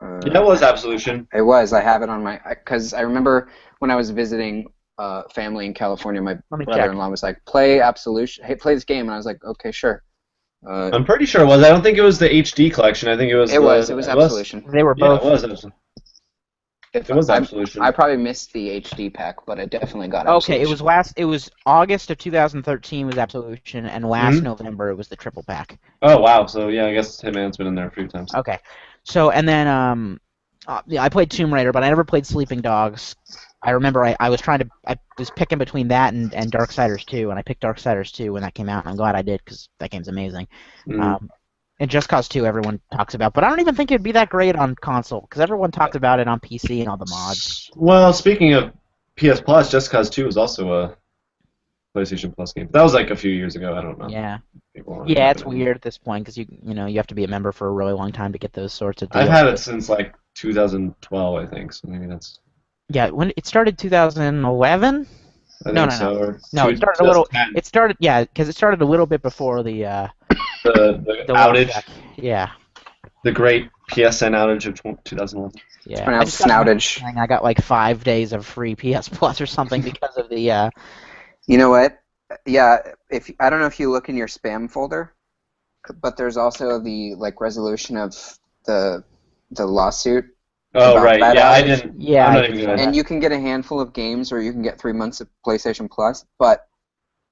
That was Absolution. It was. I have it on my... Because I remember when I was visiting family in California, my brother-in-law was like, play Absolution. Hey, play this game. And I was like, okay, sure. I'm pretty sure it was. I don't think it was the HD collection. I think it was... It was Absolution. They were both... Yeah, it was Absolution. It was Absolution. I probably missed the HD pack, but I definitely got Okay, Absolution. it was August of 2013 was Absolution, and last November it was the triple pack. Oh, wow. So, yeah, I guess Hitman's been in there a few times. Okay. So, and then, I played Tomb Raider, but I never played Sleeping Dogs. I remember I was picking between that and Darksiders 2, and I picked Darksiders 2 when that came out, and I'm glad I did, because that game's amazing. And Just Cause 2 everyone talks about, but I don't even think it'd be that great on console, because everyone talked about it on PC and all the mods. Well, speaking of PS Plus, Just Cause 2 was also a PlayStation Plus game. That was like a few years ago, I don't know. Yeah. Yeah, it's weird at this point, because you have to be a member for a really long time to get those sorts of deals. I've had it since like 2012, I think, so maybe that's... Yeah, when it started 2011? No, it started a little... It started, because it started a little bit before the outage. Yeah. The great PSN outage of 2011. Yeah. It's pronounced snoutage. I got like 5 days of free PS Plus or something because of the... You know what? Yeah, I don't know if you look in your spam folder, but there's also the resolution of the lawsuit. Oh, right. Yeah, I didn't. Yeah, I'm not even gonna... And you can get a handful of games, or you can get 3 months of PlayStation Plus, but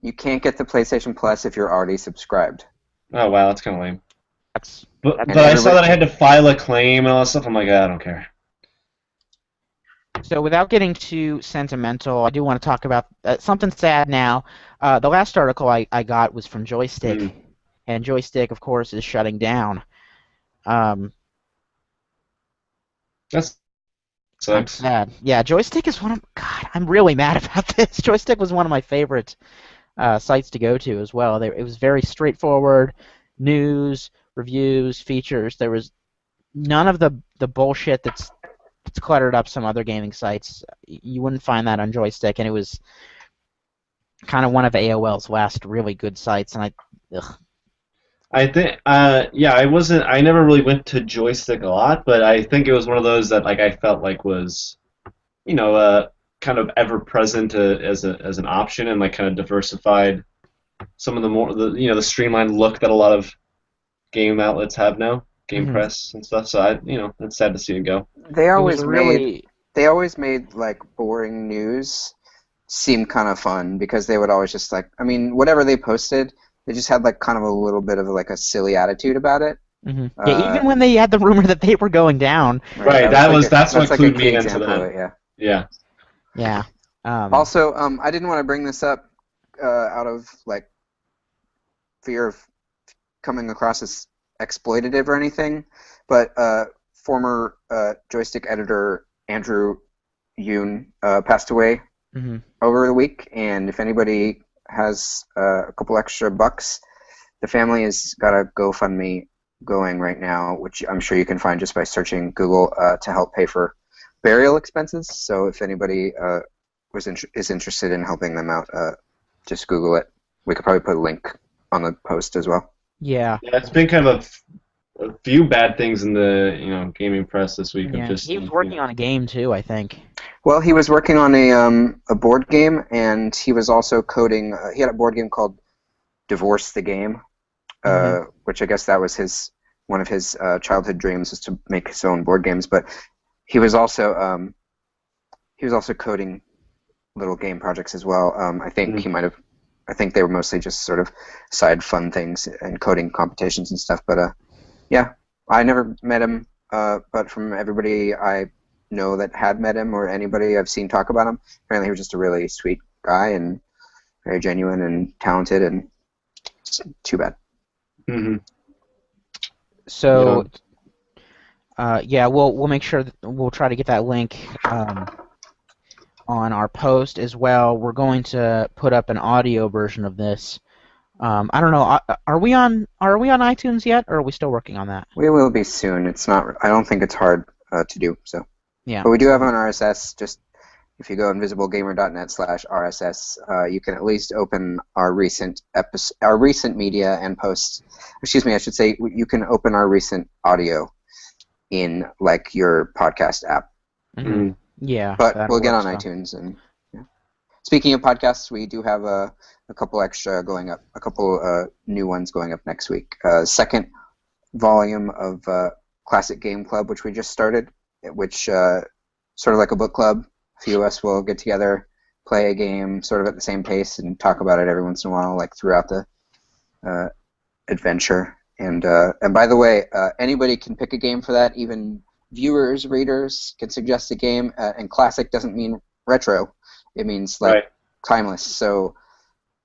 you can't get the PlayStation Plus if you're already subscribed. Oh, wow, that's kind of lame. But And I saw that I had to file a claim and all that stuff. I'm like, I don't care. So without getting too sentimental, I do want to talk about something sad now. The last article I got was from Joystiq, and Joystiq, of course, is shutting down. That's sucks. I'm sad. Yeah, Joystiq is one of... God, I'm really mad about this. Joystiq was one of my favorite sites to go to as well. It was very straightforward. News, reviews, features. There was none of the bullshit that's cluttered up some other gaming sites. You wouldn't find that on Joystiq, and it was kind of one of AOL's last really good sites. And I think, I never really went to Joystiq a lot, but I think it was one of those that I felt like was, kind of ever present as an option, and like kind of diversified some of the streamlined look that a lot of game outlets have now, game press and stuff. So it's sad to see it go. They It was they always made like boring news seem kind of fun because they would always just like, I mean, whatever they posted, they just had like kind of a little bit of like a silly attitude about it. Yeah, even when they had the rumor that they were going down. Right. That's what clued me into that. Yeah. Also, I didn't want to bring this up out of like fear of coming across as exploitative or anything, but former Joystiq editor Andrew Yoon passed away over the week, and if anybody has a couple extra bucks, the family has got a GoFundMe going right now, which I'm sure you can find just by searching Google to help pay for burial expenses. So if anybody is interested in helping them out, just Google it. We could probably put a link on the post as well. Yeah. It's been kind of a few bad things in the gaming press this week. Yeah. He was working on a game too, I think. Well, he was working on a board game, and he was also coding. He had a board game called Divorce the Game, which I guess that was one of his childhood dreams, is to make his own board games. But he was also coding little game projects as well. I think he might have. I think they were mostly just sort of side fun things and coding competitions and stuff. But yeah, I never met him. But from everybody I know that had met him or anybody I've seen talk about him, apparently he was just a really sweet guy and very genuine and talented, and it's too bad. So, we'll make sure that we'll try to get that link on our post as well. We're going to put up an audio version of this. I don't know. Are we on iTunes yet, or are we still working on that? We will be soon. It's not. I don't think it's hard to do. So. Yeah. But we do have an RSS. Just if you go invisiblegamer.net/RSS, you can at least open our recent media and posts. Excuse me, I should say you can open our recent audio in like your podcast app. Yeah. But we'll get on iTunes and. Yeah. Speaking of podcasts, we do have a couple extra going up, a couple new ones going up next week. Second volume of Classic Game Club, which we just started, which sort of like a book club. A few of us will get together, play a game sort of at the same pace, and talk about it every once in a while, like throughout the adventure. And by the way, anybody can pick a game for that. Even viewers, readers can suggest a game. And classic doesn't mean retro. It means like timeless. So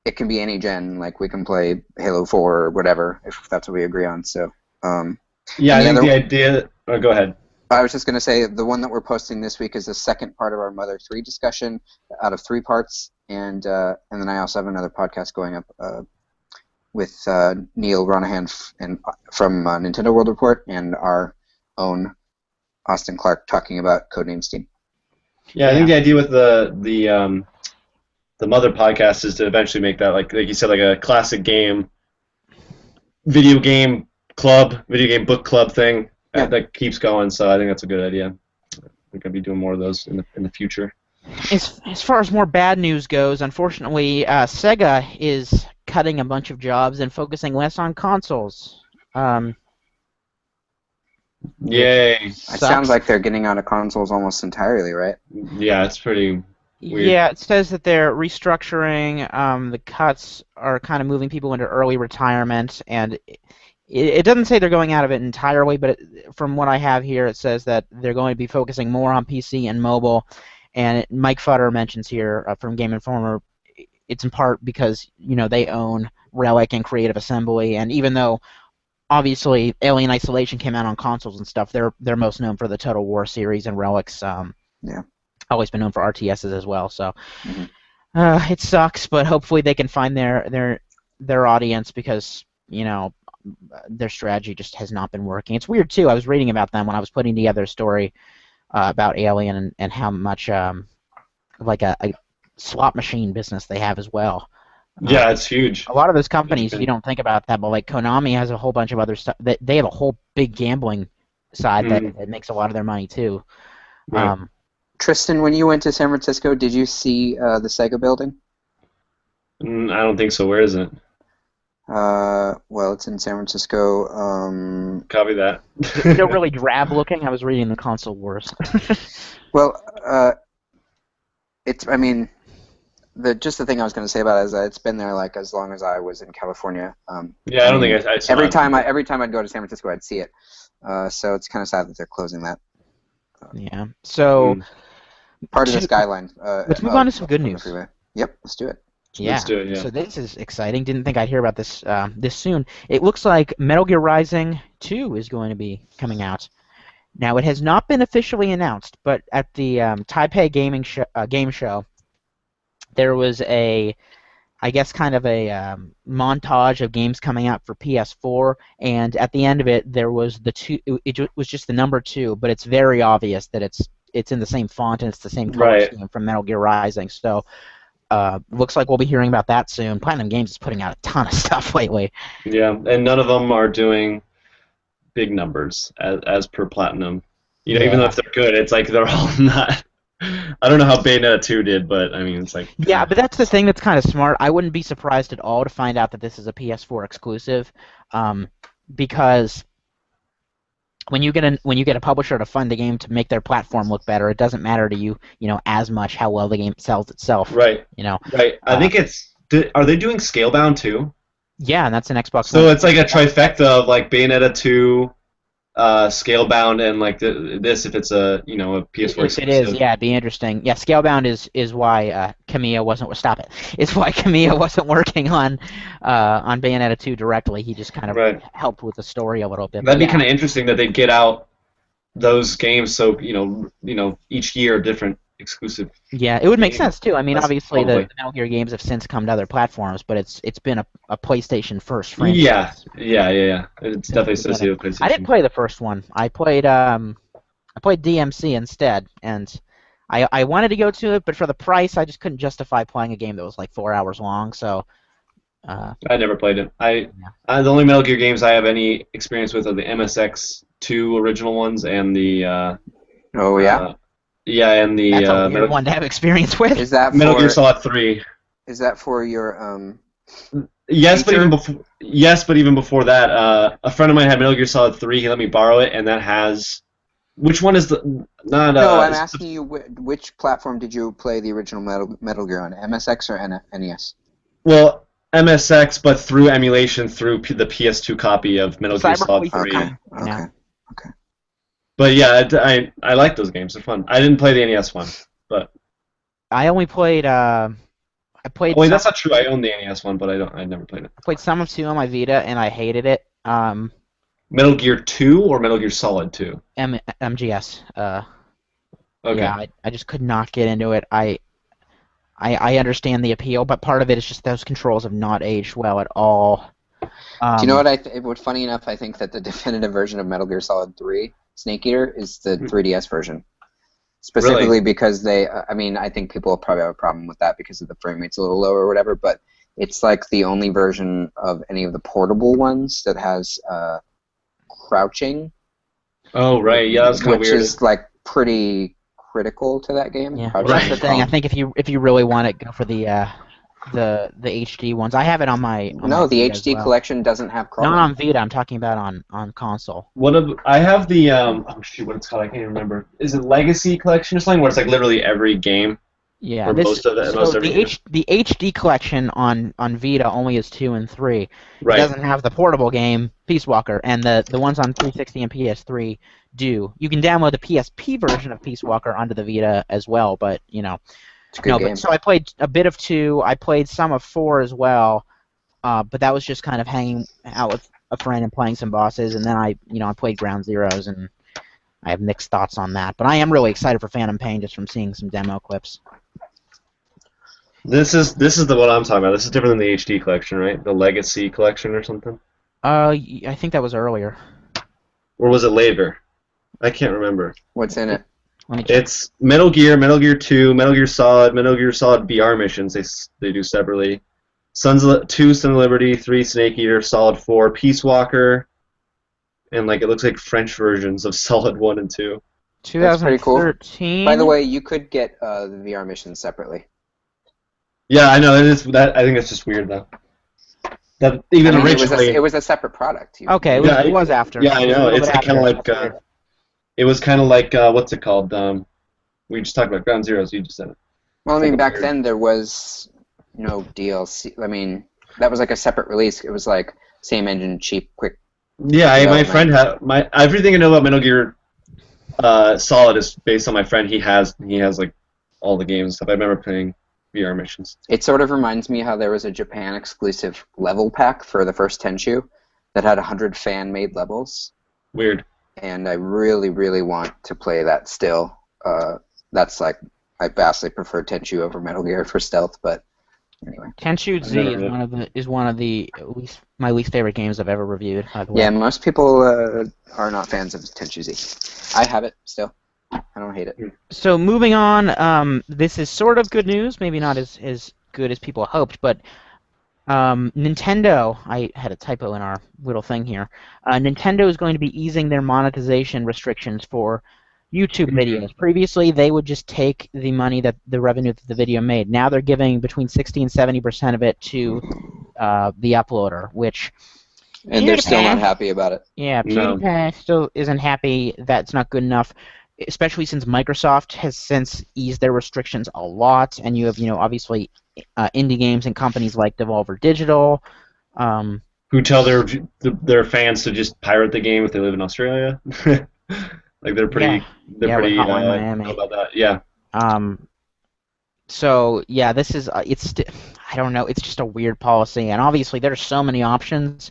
it can be any gen. Like we can play Halo 4 or whatever if that's what we agree on. So yeah, I think the idea. Oh, go ahead. I was just going to say the one that we're posting this week is the second part of our Mother 3 discussion out of 3 parts, and then I also have another podcast going up with Neil Ronahan from Nintendo World Report and our own Austin Clark talking about Codename Steam. Yeah, I think the idea with the Mother podcast is to eventually make that like you said, like a classic game, video game book club thing. Yeah. That keeps going, so I think that's a good idea. We're gonna be doing more of those in the future. As far as more bad news goes, unfortunately, SEGA is cutting a bunch of jobs and focusing less on consoles. Yay! It sounds like they're getting out of consoles almost entirely, right? Yeah, it's pretty weird. Yeah, it says that they're restructuring. The cuts are kind of moving people into early retirement, and it doesn't say they're going out of it entirely, but from what I have here, it says that they're going to be focusing more on PC and mobile. And Mike Futter mentions here from Game Informer, it's in part because they own Relic and Creative Assembly, and even though obviously Alien Isolation came out on consoles and stuff, they're most known for the Total War series, and Relic's always been known for RTSs as well. So it sucks, but hopefully they can find their audience because their strategy just has not been working. It's weird too. I was reading about them when I was putting together a story about Alien and how much like a slot machine business they have as well. Yeah, it's huge. A lot of those companies, you don't think about that, but like Konami has a whole bunch of other stuff. They have a whole big gambling side that makes a lot of their money too. Right. Tristan, when you went to San Francisco, did you see the SEGA building? I don't think so. Where is it? Well, it's in San Francisco. Copy that. They're really drab looking. I was reading the Console Wars. Well, it's. I mean, just the thing I was going to say about it is that it's been there like as long as I was in California. Yeah, I don't think I saw every it. time I'd go to San Francisco, I'd see it. So it's kind of sad that they're closing that. Yeah. So part of the skyline. let's move on to some good news. Yep, let's do it. Yeah. Let's do it, yeah. So this is exciting. Didn't think I'd hear about this this soon. It looks like Metal Gear Rising 2 is going to be coming out. Now, it has not been officially announced, but at the Taipei game show, there was I guess kind of a montage of games coming out for PS4, and at the end of it, there was it was just the number 2, but it's very obvious that it's in the same font and it's the same color scheme from Metal Gear Rising. So. Looks like we'll be hearing about that soon. Platinum Games is putting out a ton of stuff lately. Yeah, and none of them are doing big numbers as per Platinum. You know, even though if they're good, it's like they're all not. I don't know how Bayonetta 2 did, but I mean, it's like. Yeah, but that's the thing that's kind of smart. I wouldn't be surprised at all to find out that this is a PS4 exclusive, because. When you get a publisher to fund a game to make their platform look better, it doesn't matter to you, as much how well the game sells itself. Right. Right. I think are they doing Scalebound too? Yeah, and that's an Xbox. So it's like a trifecta of like Bayonetta 2, Scalebound, and like this if it's a PS4 exclusive. If it is, yeah, it'd be interesting. Yeah, Scalebound is why Kamiya wasn't. Stop it. It's why Kamiya wasn't working on Bayonetta 2 directly. He just kind of helped with the story a little bit. That'd be kind of interesting that they'd get out those games so each year different exclusive. Yeah, it would make sense too. I mean, obviously the Metal Gear games have since come to other platforms, but it's been a PlayStation first franchise. Yeah. It's definitely associated with PlayStation. I didn't play the first one. I played DMC instead, and I wanted to go to it, but for the price, I just couldn't justify playing a game that was like 4 hours long. So. I never played it. The only Metal Gear games I have any experience with are the MSX2 original ones and the. And the that's a weird one to have experience with. Is that Metal Gear Solid 3? Is that for your Yes, but even before that, a friend of mine had Metal Gear Solid 3. He let me borrow it, and that has. Which one is the not? No, I'm asking you which platform did you play the original Metal Gear on? MSX or NES? Well, MSX, but through emulation through the PS2 copy of Metal Gear Solid 3. Okay. But yeah, I like those games. They're fun. I didn't play the NES one, but I only played. I played. Wait, that's not true. I own the NES one, but I never played it. I played some of 2 on my Vita, and I hated it. Metal Gear 2 or Metal Gear Solid 2? MGS. Okay. Yeah, I just could not get into it. I understand the appeal, but part of it is just those controls have not aged well at all. Do you know what? Funny enough, I think that the definitive version of Metal Gear Solid 3, Snake Eater, is the 3DS version. Specifically because I think people probably have a problem with that because of the frame rate's a little lower or whatever, but it's like the only version of any of the portable ones that has crouching. Oh, right. Yeah, that's kind of weird. Which is like pretty critical to that game. Yeah, that's the thing. I think if you really want it, go for the HD ones. I have it on my. The HD collection doesn't have crawling. Not on Vita. I'm talking about on console. I have the what it's called? I can't remember. Is it Legacy Collection or something? Where it's like literally every game. Yeah, most every game. The HD collection on Vita only is 2 and 3. Right. It doesn't have the portable game Peace Walker, and the ones on 360 and PS3 do. You can download the PSP version of Peace Walker onto the Vita as well, but it's a good game. So I played a bit of 2. I played some of 4 as well, but that was just kind of hanging out with a friend and playing some bosses, and then I played Ground Zeroes, and I have mixed thoughts on that. But I am really excited for Phantom Pain just from seeing some demo clips. This is the one I'm talking about. This is different than the HD collection, right? The Legacy collection or something? I think that was earlier. Or was it later? I can't remember. What's in it? Let me check. It's Metal Gear, Metal Gear 2, Metal Gear Solid BR missions. They do separately. 2 Sons of Liberty, 3 Snake Eater, Solid 4 Peace Walker, and it looks like French versions of Solid 1 and 2. That's pretty cool. 2013. By the way, you could get the VR missions separately. Yeah, I know. I think it's just weird though. That even originally it was a separate product. Okay, it was after. Yeah, I know. It was It's kind of like it was kind of like what's it called? We just talked about Ground Zeroes. You just said it. Well, I mean, back then there was no DLC. I mean, that was like a separate release. It was like same engine, cheap, quick. Yeah, my friend had everything I know about Metal Gear Solid is based on my friend. He has like all the games and stuff. I remember playing VR missions. It sort of reminds me how there was a Japan exclusive level pack for the first Tenchu that had 100 fan-made levels. Weird. And I really, really want to play that still. That's like, I vastly prefer Tenchu over Metal Gear for stealth, but anyway. Tenchu Z is one of the my least favorite games I've ever reviewed. By the way. Yeah, most people are not fans of Tenchu Z. I have it still. I don't hate it. So moving on, this is sort of good news, maybe not as good as people hoped, but Nintendo, I had a typo in our little thing here, Nintendo is going to be easing their monetization restrictions for YouTube videos. Previously, they would just take the money the revenue that the video made. Now they're giving between 60 and 70% of it to the uploader, which... And they're still not happy about it. Yeah, PewDiePie still isn't happy. That's not good enough, especially since Microsoft has since eased their restrictions a lot, and you have, obviously indie games and companies like Devolver Digital, who tell their fans to just pirate the game if they live in Australia. Like they're pretty Miami about that. Yeah. So yeah, this is I don't know. It's just a weird policy, and obviously there's so many options.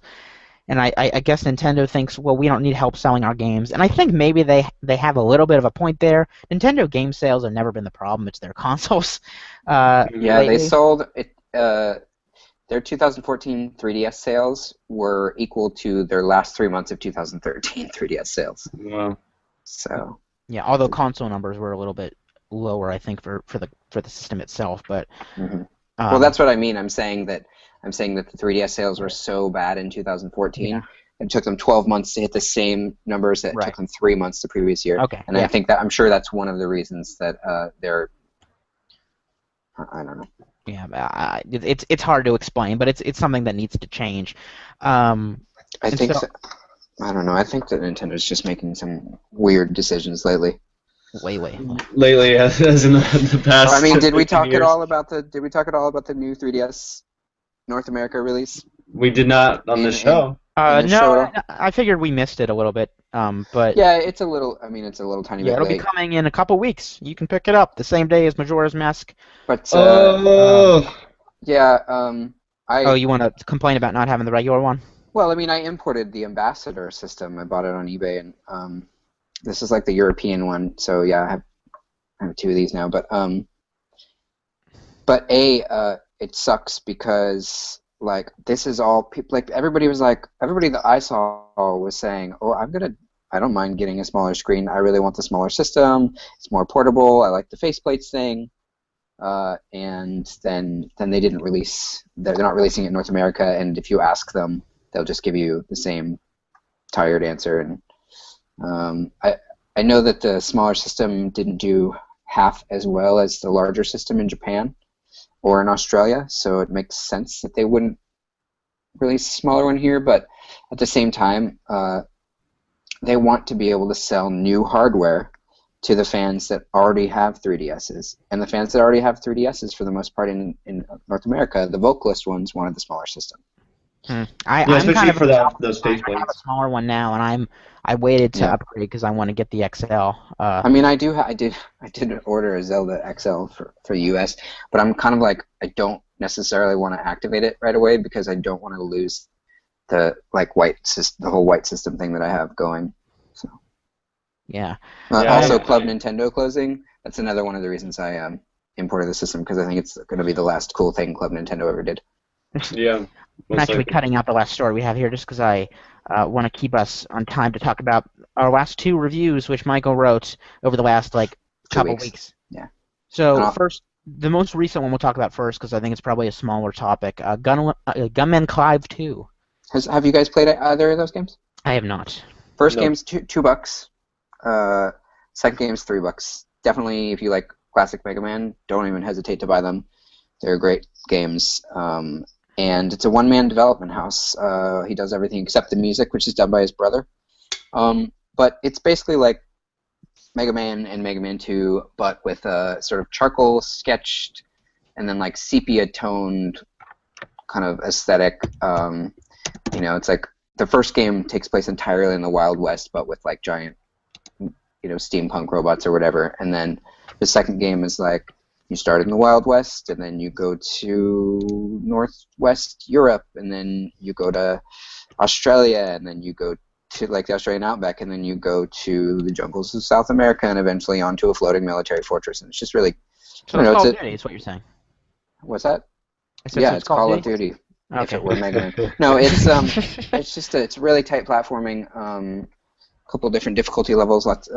And I guess Nintendo thinks, well, we don't need help selling our games. And I think maybe they have a little bit of a point there. Nintendo game sales have never been the problem. It's their consoles. They sold it. Their 2014 3DS sales were equal to their last 3 months of 2013 3DS sales. Wow. So. Yeah, although console numbers were a little bit lower, I think, for the system itself. But. Mm-hmm. Well, that's what I mean. I'm saying that the 3DS sales were so bad in 2014. Yeah. It took them 12 months to hit the same numbers that took them 3 months the previous year. Okay. And I think I'm sure that's one of the reasons that they're. I don't know. Yeah, it's hard to explain, but it's something that needs to change. I think so. I don't know. I think that Nintendo's just making some weird decisions lately. Way. Lately, as in the past. I mean, did we talk at all about the new 3DS North America release? We did not on this show. No, I figured we missed it a little bit. But yeah, it's a little tiny bit. Yeah, it'll be coming in a couple weeks. You can pick it up the same day as Majora's Mask. But you want to complain about not having the regular one? Well, I mean, I imported the Ambassador system. I bought it on eBay, and this is like the European one. So yeah, I have two of these now. But it sucks because like this is all people like everybody that I saw was saying, oh, I don't mind getting a smaller screen. I really want the smaller system. It's more portable. I like the faceplates thing. And then they didn't release. They're not releasing it in North America. And if you ask them, they'll just give you the same tired answer. And I know that the smaller system didn't do half as well as the larger system in Japan or in Australia, so it makes sense that they wouldn't release a smaller one here. But at the same time, they want to be able to sell new hardware to the fans that already have 3DSs. And the fans that already have 3DSs, for the most part in North America, the vocalist ones wanted the smaller system. I'm kind of those faceplates. I have a smaller one now, and I waited to upgrade because I want to get the XL. I mean, I did order a Zelda XL for the US, but I'm kind of like I don't necessarily want to activate it right away because I don't want to lose the whole white system thing that I have going. So. Yeah. Also, Club Nintendo closing. That's another one of the reasons I imported the system because I think it's going to be the last cool thing Club Nintendo ever did. Yeah. I'm actually cutting out the last story we have here just because I want to keep us on time to talk about our last two reviews, which Michael wrote over the last couple weeks. Yeah. So first, the most recent one we'll talk about first because I think it's probably a smaller topic. Gunman Clive 2. Have you guys played either of those games? I have not. First game's $2. Second game is $3. Definitely, if you like classic Mega Man, don't even hesitate to buy them. They're great games. And it's a one-man development house. He does everything except the music, which is done by his brother. But it's basically like Mega Man and Mega Man 2, but with a sort of charcoal sketched and then like sepia-toned kind of aesthetic. It's like the first game takes place entirely in the Wild West, but with like giant, steampunk robots or whatever. And then the second game is like you start in the Wild West, and then you go to Northwest Europe, and then you go to Australia, and then you go to like the Australian outback, and then you go to the jungles of South America, and eventually onto a floating military fortress. And it's just really, so it's Call of Duty, is what you're saying. What's that? Yeah, it's Call of Duty. Okay. If it were Mega Man. No, it's it's really tight platforming. A couple of different difficulty levels, lots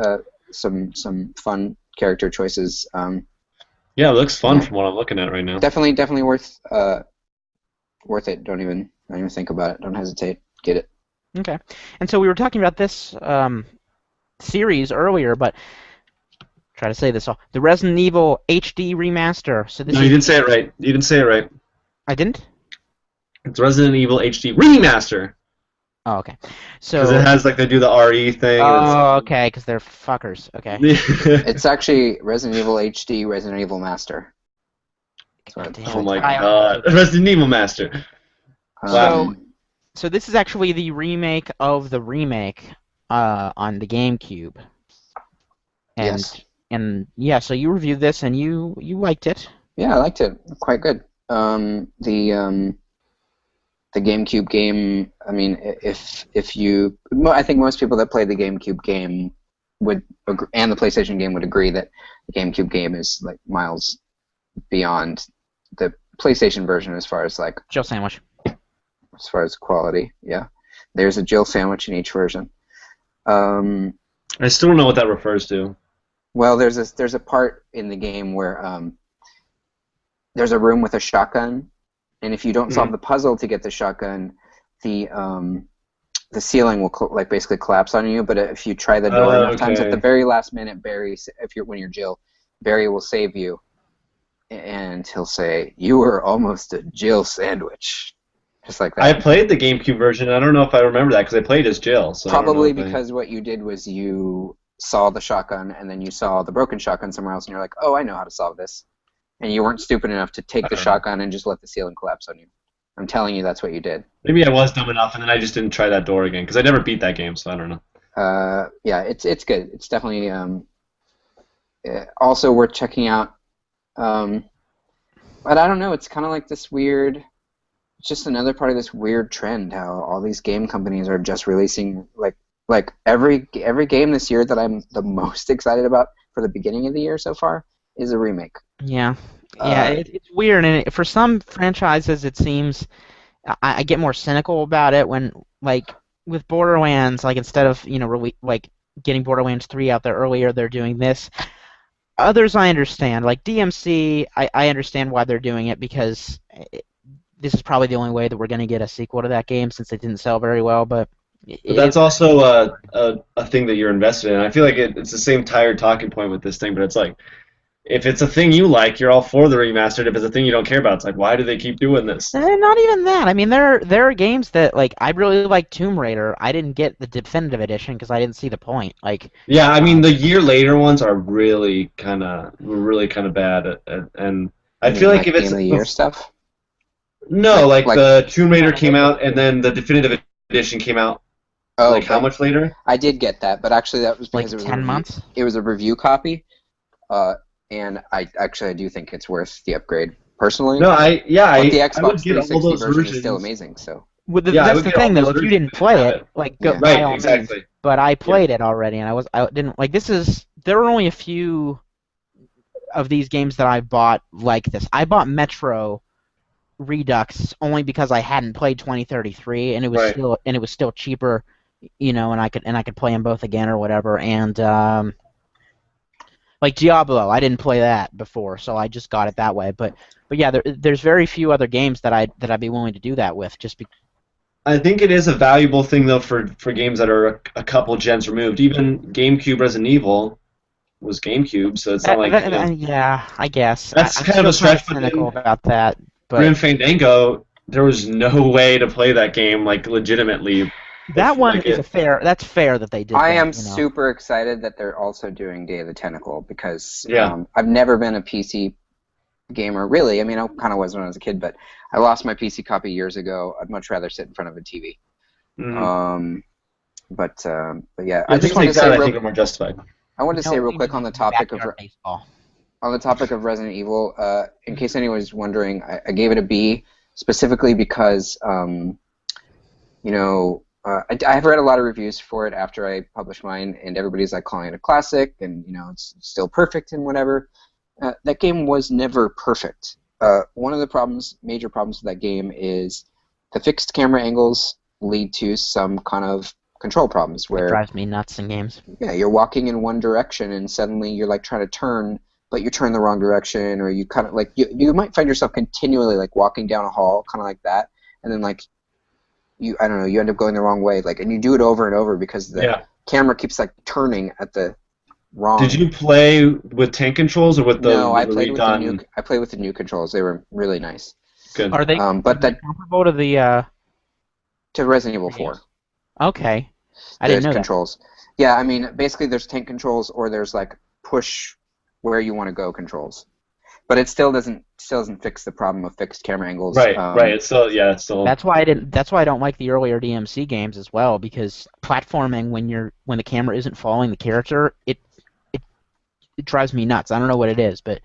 some fun character choices. Yeah, it looks fun from what I'm looking at right now. Definitely worth it. Don't even think about it. Don't hesitate. Get it. Okay. And so we were talking about this series earlier, but try to say this all. The Resident Evil HD remaster. So you didn't say it right. You didn't say it right. I didn't? It's Resident Evil HD Remaster. Oh, okay. So because it has like they do the RE thing. Oh, okay, because they're fuckers. Okay. It's actually Resident Evil HD Resident Evil Master. Oh my god, Resident Evil Master. Wow. So this is actually the remake of the remake on the GameCube. And, yes. And yeah, so you reviewed this and you liked it. Yeah, I liked it. Quite good. The GameCube game, I mean, I think most people that play the GameCube game would agree, and the PlayStation game would agree that the GameCube game is like miles beyond the PlayStation version as far as like Jill sandwich. As far as quality, yeah. There's a Jill sandwich in each version. I still don't know what that refers to. Well, there's a part in the game where there's a room with a shotgun. And if you don't solve the puzzle to get the shotgun, the ceiling will basically collapse on you. But if you try the door enough times, at the very last minute, when you're Jill, Barry will save you, and he'll say, "You were almost a Jill sandwich," just like that. I played the GameCube version. I don't know if I remember that because I played as Jill. So probably because what you did was you saw the shotgun and then you saw the broken shotgun somewhere else, and you're like, "Oh, I know how to solve this." And you weren't stupid enough to take the shotgun and just let the ceiling collapse on you. I'm telling you, that's what you did. Maybe I was dumb enough, and then I just didn't try that door again because I never beat that game, so I don't know. Yeah, it's good. It's definitely also worth checking out. But I don't know. It's kind of like this weird. It's just another part of this weird trend how all these game companies are just releasing like every game this year that I'm the most excited about for the beginning of the year so far is a remake. Yeah, it's weird, and for some franchises, it seems I get more cynical about it when, like, with Borderlands, like instead of getting Borderlands 3 out there earlier, they're doing this. Others I understand, like DMC, I understand why they're doing it because this is probably the only way that we're going to get a sequel to that game since it didn't sell very well. But that's also a thing that you're invested in. I feel like it's the same tired talking point with this thing, but it's like, if it's a thing you like, you're all for the remastered. If it's a thing you don't care about, it's like, why do they keep doing this? Not even that. I mean, there are games that, like, I really like Tomb Raider. I didn't get the definitive edition because I didn't see the point. Like, yeah, I mean, the year later ones are really kind of bad, and I feel like if it's the year stuff. No, like the Tomb Raider came out, and then the definitive edition came out. Oh, like how much later? I did get that, but actually that was because like it was 10 months. It was a review copy. And I do think it's worth the upgrade personally. No, the Xbox 360 version is still amazing. So that's the thing, though. If you didn't play it, like go right, exactly. Means, but I played it already, and I didn't like. There were only a few of these games that I bought like this. I bought Metro Redux only because I hadn't played 2033, and it was still cheaper, and I could play them both again or whatever, and. Like Diablo, I didn't play that before, so I just got it that way. But yeah, there's very few other games that I'd be willing to do that with. I think it is a valuable thing though for games that are a couple gens removed. Even GameCube Resident Evil, was GameCube, so it's not like yeah, I guess. That's I'm kind of a still stretch. kinda But cynical then about that. Grim But Fandango, there was no way to play that game like legitimately. that one Like is that's fair that they did I that. am super excited that they're also doing Day of the Tentacle because Yeah. I've never been a PC gamer, really. I mean, I kind of was when I was a kid, but I lost my PC copy years ago. I'd much rather sit in front of a TV. Mhm. But yeah, I think are more justified. I wanted to say real quick on the topic of baseball. on the topic of Resident Evil. In case anyone was wondering, I gave it a B specifically because you know. I've read a lot of reviews for it after I published mine, and everybody's like calling it a classic, and you know it's still perfect and whatever. That game was never perfect. One of the major problems with that game is the fixed camera angles lead to some kind of control problems where It drives me nuts in games. Yeah, you're walking in one direction and suddenly you're like trying to turn, but you turn the wrong direction, or you kind of like you might find yourself continually like walking down a hall, kind of like that, and then like you end up going the wrong way, like, and you do it over and over because the camera keeps like turning at the wrong. Did you play with tank controls or with the? No, I played with the new controls. They were really nice. Good. Are they? But that comparable to the to Resident Evil 4. Okay, I didn't know controls. Yeah, I mean, basically, there's tank controls or there's like push where you want to go controls. But it still doesn't fix the problem of fixed camera angles. Right, right. It's still That's why I don't like the earlier DMC games as well, because platforming when the camera isn't following the character, it drives me nuts. I don't know what it is, but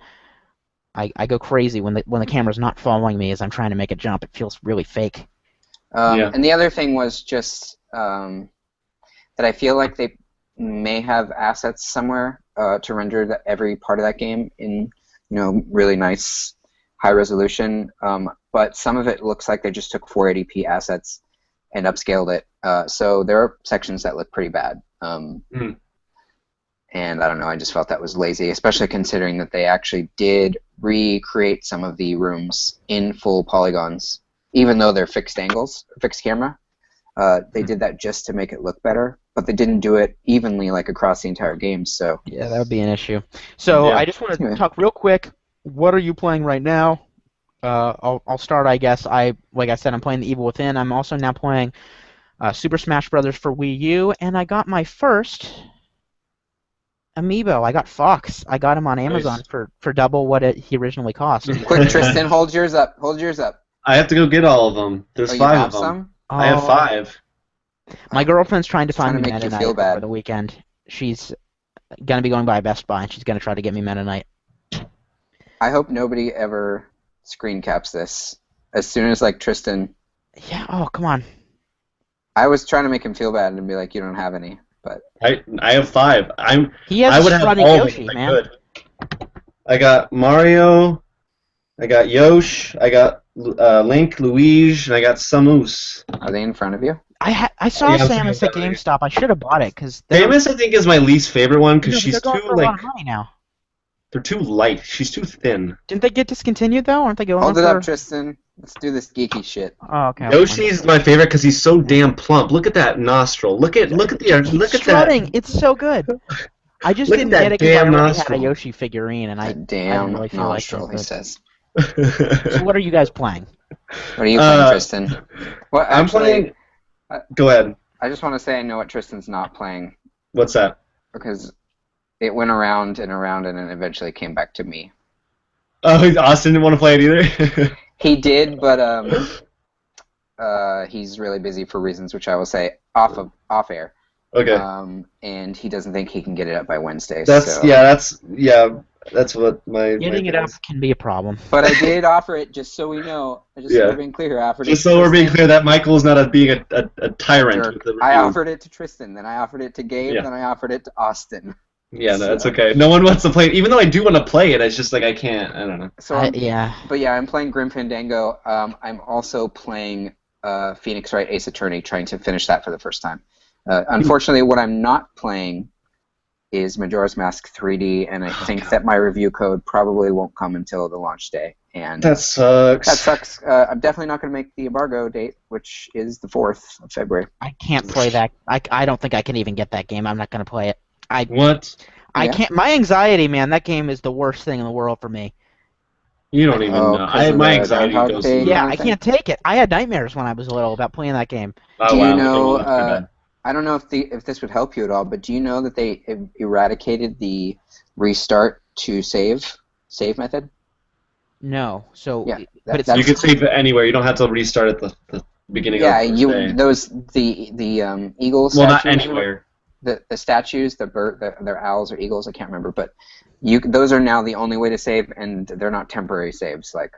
I go crazy when the camera's not following me as I'm trying to make a jump. It feels really fake. And the other thing was just that I feel like they may have assets somewhere to render every part of that game in really nice high resolution, but some of it looks like they just took 480p assets and upscaled it. So there are sections that look pretty bad. And I don't know, I just felt that was lazy, especially considering that they actually did recreate some of the rooms in full polygons, even though they're fixed angles, fixed camera. They did that just to make it look better, but they didn't do it evenly like across the entire game. So yeah, that would be an issue. So I just want to talk real quick. What are you playing right now? I'll start, I guess. Like I said, I'm playing The Evil Within. I'm also now playing Super Smash Brothers for Wii U, and I got my first amiibo. I got Fox. I got him on Amazon for double what he originally cost. Quick, Tristan, hold yours up. Hold yours up. I have to go get all of them. There's 5 of them. Some? I have 5. My girlfriend's trying to find me make Meta you Knight feel bad. over the weekend. She's gonna be going by Best Buy, and she's gonna try to get me Meta Knight. I hope nobody ever screen caps this. As soon as like Tristan. Yeah. Oh, come on. I was trying to make him feel bad and be like, you don't have any, but I have 5. He has I would have all Yoshi, of them, man. I got Mario. I got Yosh. I got Link, Luigi, and I got Samus. Are they in front of you? I saw Samus at GameStop. I should have bought it because Samus, I think, is my least favorite one because she's too a lot of money now. They're too light. She's too thin. Didn't they get discontinued though? Aren't they going? Hold it up, Tristan. Let's do this geeky shit. Oh, okay. Yoshi's my favorite because he's so damn plump. Look at that nostril. Look at that. It's so good. I just didn't get it because I already had a Yoshi figurine, and I didn't really feel nostril, like it. He says. So what are you guys playing? What are you playing, Tristan? Well, I'm playing. Go ahead. I just want to say I know what Tristan's not playing. What's that? Because it went around and around and then eventually came back to me. Oh, Austin didn't want to play it either? He did, but he's really busy for reasons which I will say off air. Okay. And he doesn't think he can get it up by Wednesday. That's what my getting it up can be a problem. But I did offer it, just so we know. So we're being clear. I offered just so we're being clear that Michael's not being a tyrant. I offered it to Tristan, then I offered it to Gabe, then I offered it to Austin. Yeah, no, that's okay. No one wants to play it, even though I do want to play it. It's just like I can't. I don't know. So But yeah, I'm playing Grim Fandango. I'm also playing Phoenix Wright Ace Attorney, trying to finish that for the first time. Unfortunately, what I'm not playing is Majora's Mask 3D, and I think that my review code probably won't come until the launch day. And that sucks. That sucks. I'm definitely not going to make the embargo date, which is the 4th of February. I can't play that. I don't think I can even get that game. I'm not going to play it. What? I Yeah? can't. My anxiety, man. That game is the worst thing in the world for me. You don't even Oh, know. because of My the anxiety Groundhog goes Day through. Yeah, kind I of thing? can't take it. I had nightmares when I was little about playing that game. Oh Do you wow, know, that's pretty bad. I don't know if this would help you at all, but do you know that they eradicated the restart to save method? No. So, Yeah, but it's You that's can save it anywhere. You don't have to restart at the beginning of yeah. the first day. The eagle Well, not statues, anywhere. the statues, they're owls or eagles, I can't remember, but those are now the only way to save, and they're not temporary saves. Like,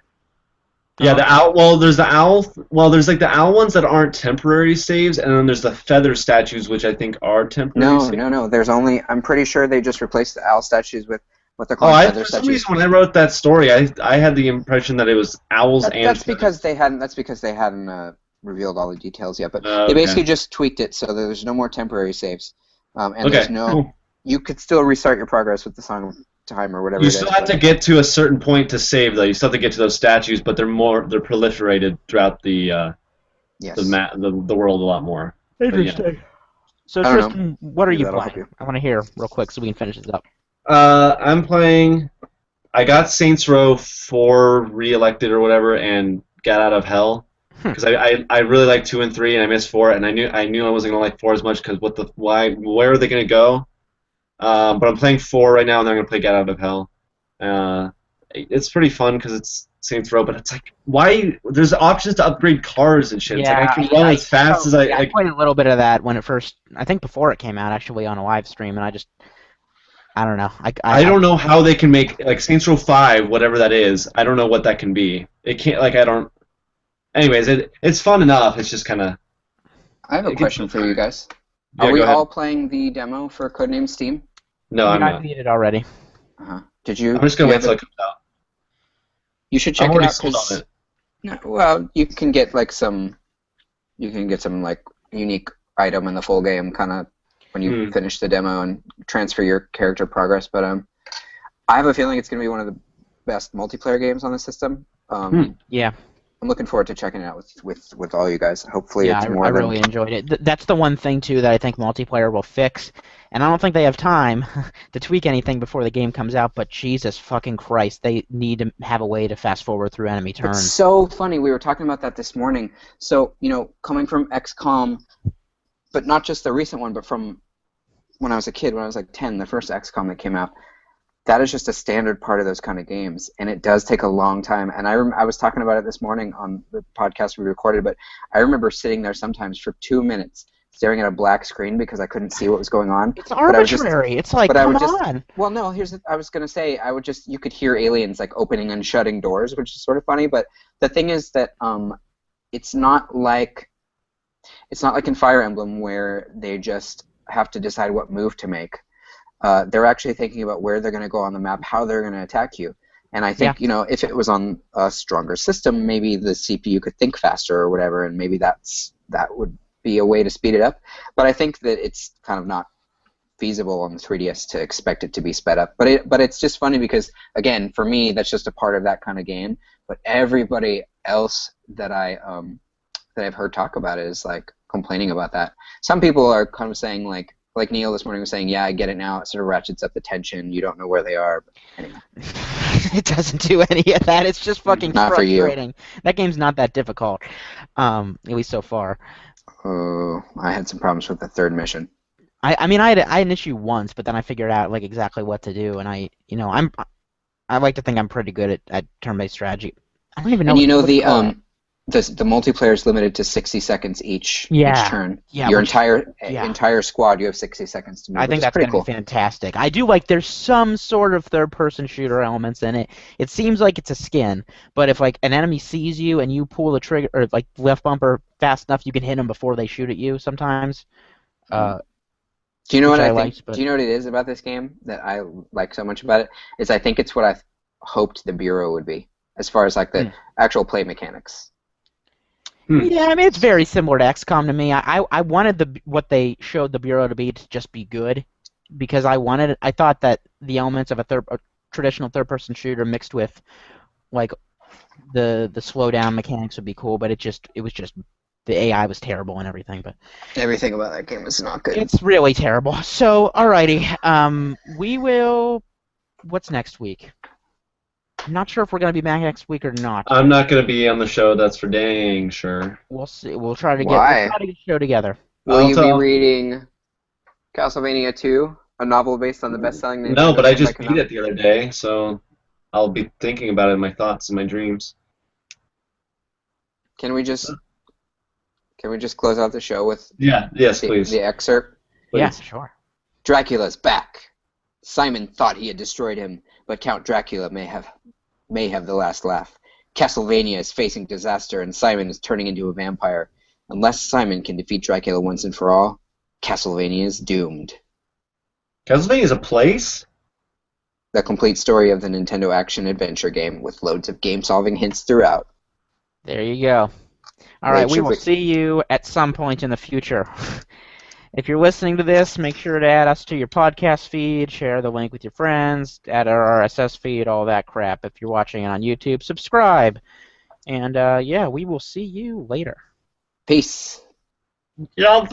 Yeah, the owl. Well, there's the owl. Well, there's like the owl ones that aren't temporary saves, and then there's the feather statues, which I think are temporary saves. no. There's only, I'm pretty sure they just replaced the owl statues with what they're Oh, calling feather for some statues. reason when I wrote that story, I had the impression that it was owls and That's feathers. because they hadn't. That's because they hadn't revealed all the details yet. But they Okay. basically just tweaked it so that there's no more temporary saves, and Okay, there's no. cool. You could still restart your progress with the Song of Time or whatever. You it still is, have to but- get to a certain point to save, though. You still have to get to those statues, but they're proliferated throughout the Yes. the world a lot more. interesting. So, I don't know. Tristan, what are Maybe you that'll help playing? you. I want to hear real quick so we can finish this up. I'm playing. I got Saints Row 4 re-elected or whatever, and got out of hell because I really like 2 and 3, and I missed 4, and I knew I wasn't gonna like 4 as much because where are they gonna go? But I'm playing 4 right now, and I'm gonna play Get Out of Hell. It's pretty fun because it's Saints Row, but it's like why there's options to upgrade cars and shit. It's like I can run as fast as I played a little bit of that when it first. I think before it came out, actually on a live stream, and I don't know. I don't know how they can make like Saints Row 5, whatever that is. I don't know what that can be. It can't like I don't. Anyways, it's fun enough. It's just kind of. I have a question for you guys. Yeah, Are we go ahead. all playing the demo for Codename Steam? No, I'm I not. beat it already. Did you? I'm just gonna you wait till have it comes out. You should check I'm it already out sold on because it. no, well, you can get some like unique item in the full game kind of when you finish the demo and transfer your character progress. But I have a feeling it's going to be one of the best multiplayer games on the system. Yeah. I'm looking forward to checking it out with all you guys. Hopefully, Yeah, it's more I than really enjoyed it. That's the one thing too that I think multiplayer will fix, and I don't think they have time to tweak anything before the game comes out. But Jesus fucking Christ, they need to have a way to fast forward through enemy turns. It's so funny. We were talking about that this morning. So coming from XCOM, but not just the recent one, but from when I was a kid, when I was like 10, the first XCOM that came out. That is just a standard part of those kind of games, and it does take a long time. And I was talking about it this morning on the podcast we recorded, but I remember sitting there sometimes for 2 minutes staring at a black screen because I couldn't see what was going on. It's arbitrary. It's like, come on. Well, no, I was going to say, you could hear aliens like opening and shutting doors, which is sort of funny, but the thing is that it's not like in Fire Emblem where they just have to decide what move to make. They're actually thinking about where they're going to go on the map, how they're going to attack you. And I think, if it was on a stronger system, maybe the CPU could think faster or whatever, and maybe that would be a way to speed it up. But I think that it's kind of not feasible on the 3DS to expect it to be sped up. But it's just funny because, again, for me, that's just a part of that kind of game. But everybody else that I've heard talk about it is like complaining about that. Some people are kind of saying like Neil this morning was saying, yeah, I get it now. It sort of ratchets up the tension. You don't know where they are. But anyway. It doesn't do any of that. It's just fucking Not frustrating. For you. That game's not that difficult, at least so far. Oh, I had some problems with the third mission. I mean, I had an issue once, but then I figured out like exactly what to do, and I like to think I'm pretty good at turn-based strategy. I don't even know. And the multiplayer is limited to 60 seconds each turn. Yeah, your entire squad, you have 60 seconds to move. I think that's going to be fantastic. I do like there's some sort of third-person shooter elements in it. It seems like it's a skin, but if like an enemy sees you and you pull the trigger or like left bumper fast enough, you can hit them before they shoot at you. Sometimes. Do you know what I think? Do you know what it is about this game that I like so much about it? Is I think it's what I hoped the Bureau would be, as far as like the actual play mechanics. Yeah, I mean it's very similar to XCOM to me. I wanted what they showed the Bureau to be to just be good, because I thought that the elements of a traditional third-person shooter mixed with like the slowdown mechanics would be cool, but it was just the AI was terrible and everything, but Everything about that game was not good. it's really terrible. So, alrighty, we will. What's next week? I'm not sure if we're gonna be back next week or not. I'm not gonna be on the show. That's for dang sure. We'll see. We'll try to Why? get a show together. Will I'll you be tell- reading Castlevania 2, a novel based on the best-selling Nintendo No, but I game just by beat it the other day, so I'll be thinking about it in my thoughts and my dreams. Can we just close out the show with Yes, please. the excerpt? Yeah, Please. sure. Dracula's back. Simon thought he had destroyed him, but Count Dracula may have the last laugh. Castlevania is facing disaster, and Simon is turning into a vampire. Unless Simon can defeat Dracula once and for all, Castlevania is doomed. Castlevania is a place? The complete story of the Nintendo action-adventure game with loads of game-solving hints throughout. There you go. All right, we will Wait. see you at some point in the future. If you're listening to this, make sure to add us to your podcast feed, share the link with your friends, add our RSS feed, all that crap. If you're watching it on YouTube, subscribe. And yeah, we will see you later. Peace. Yeah.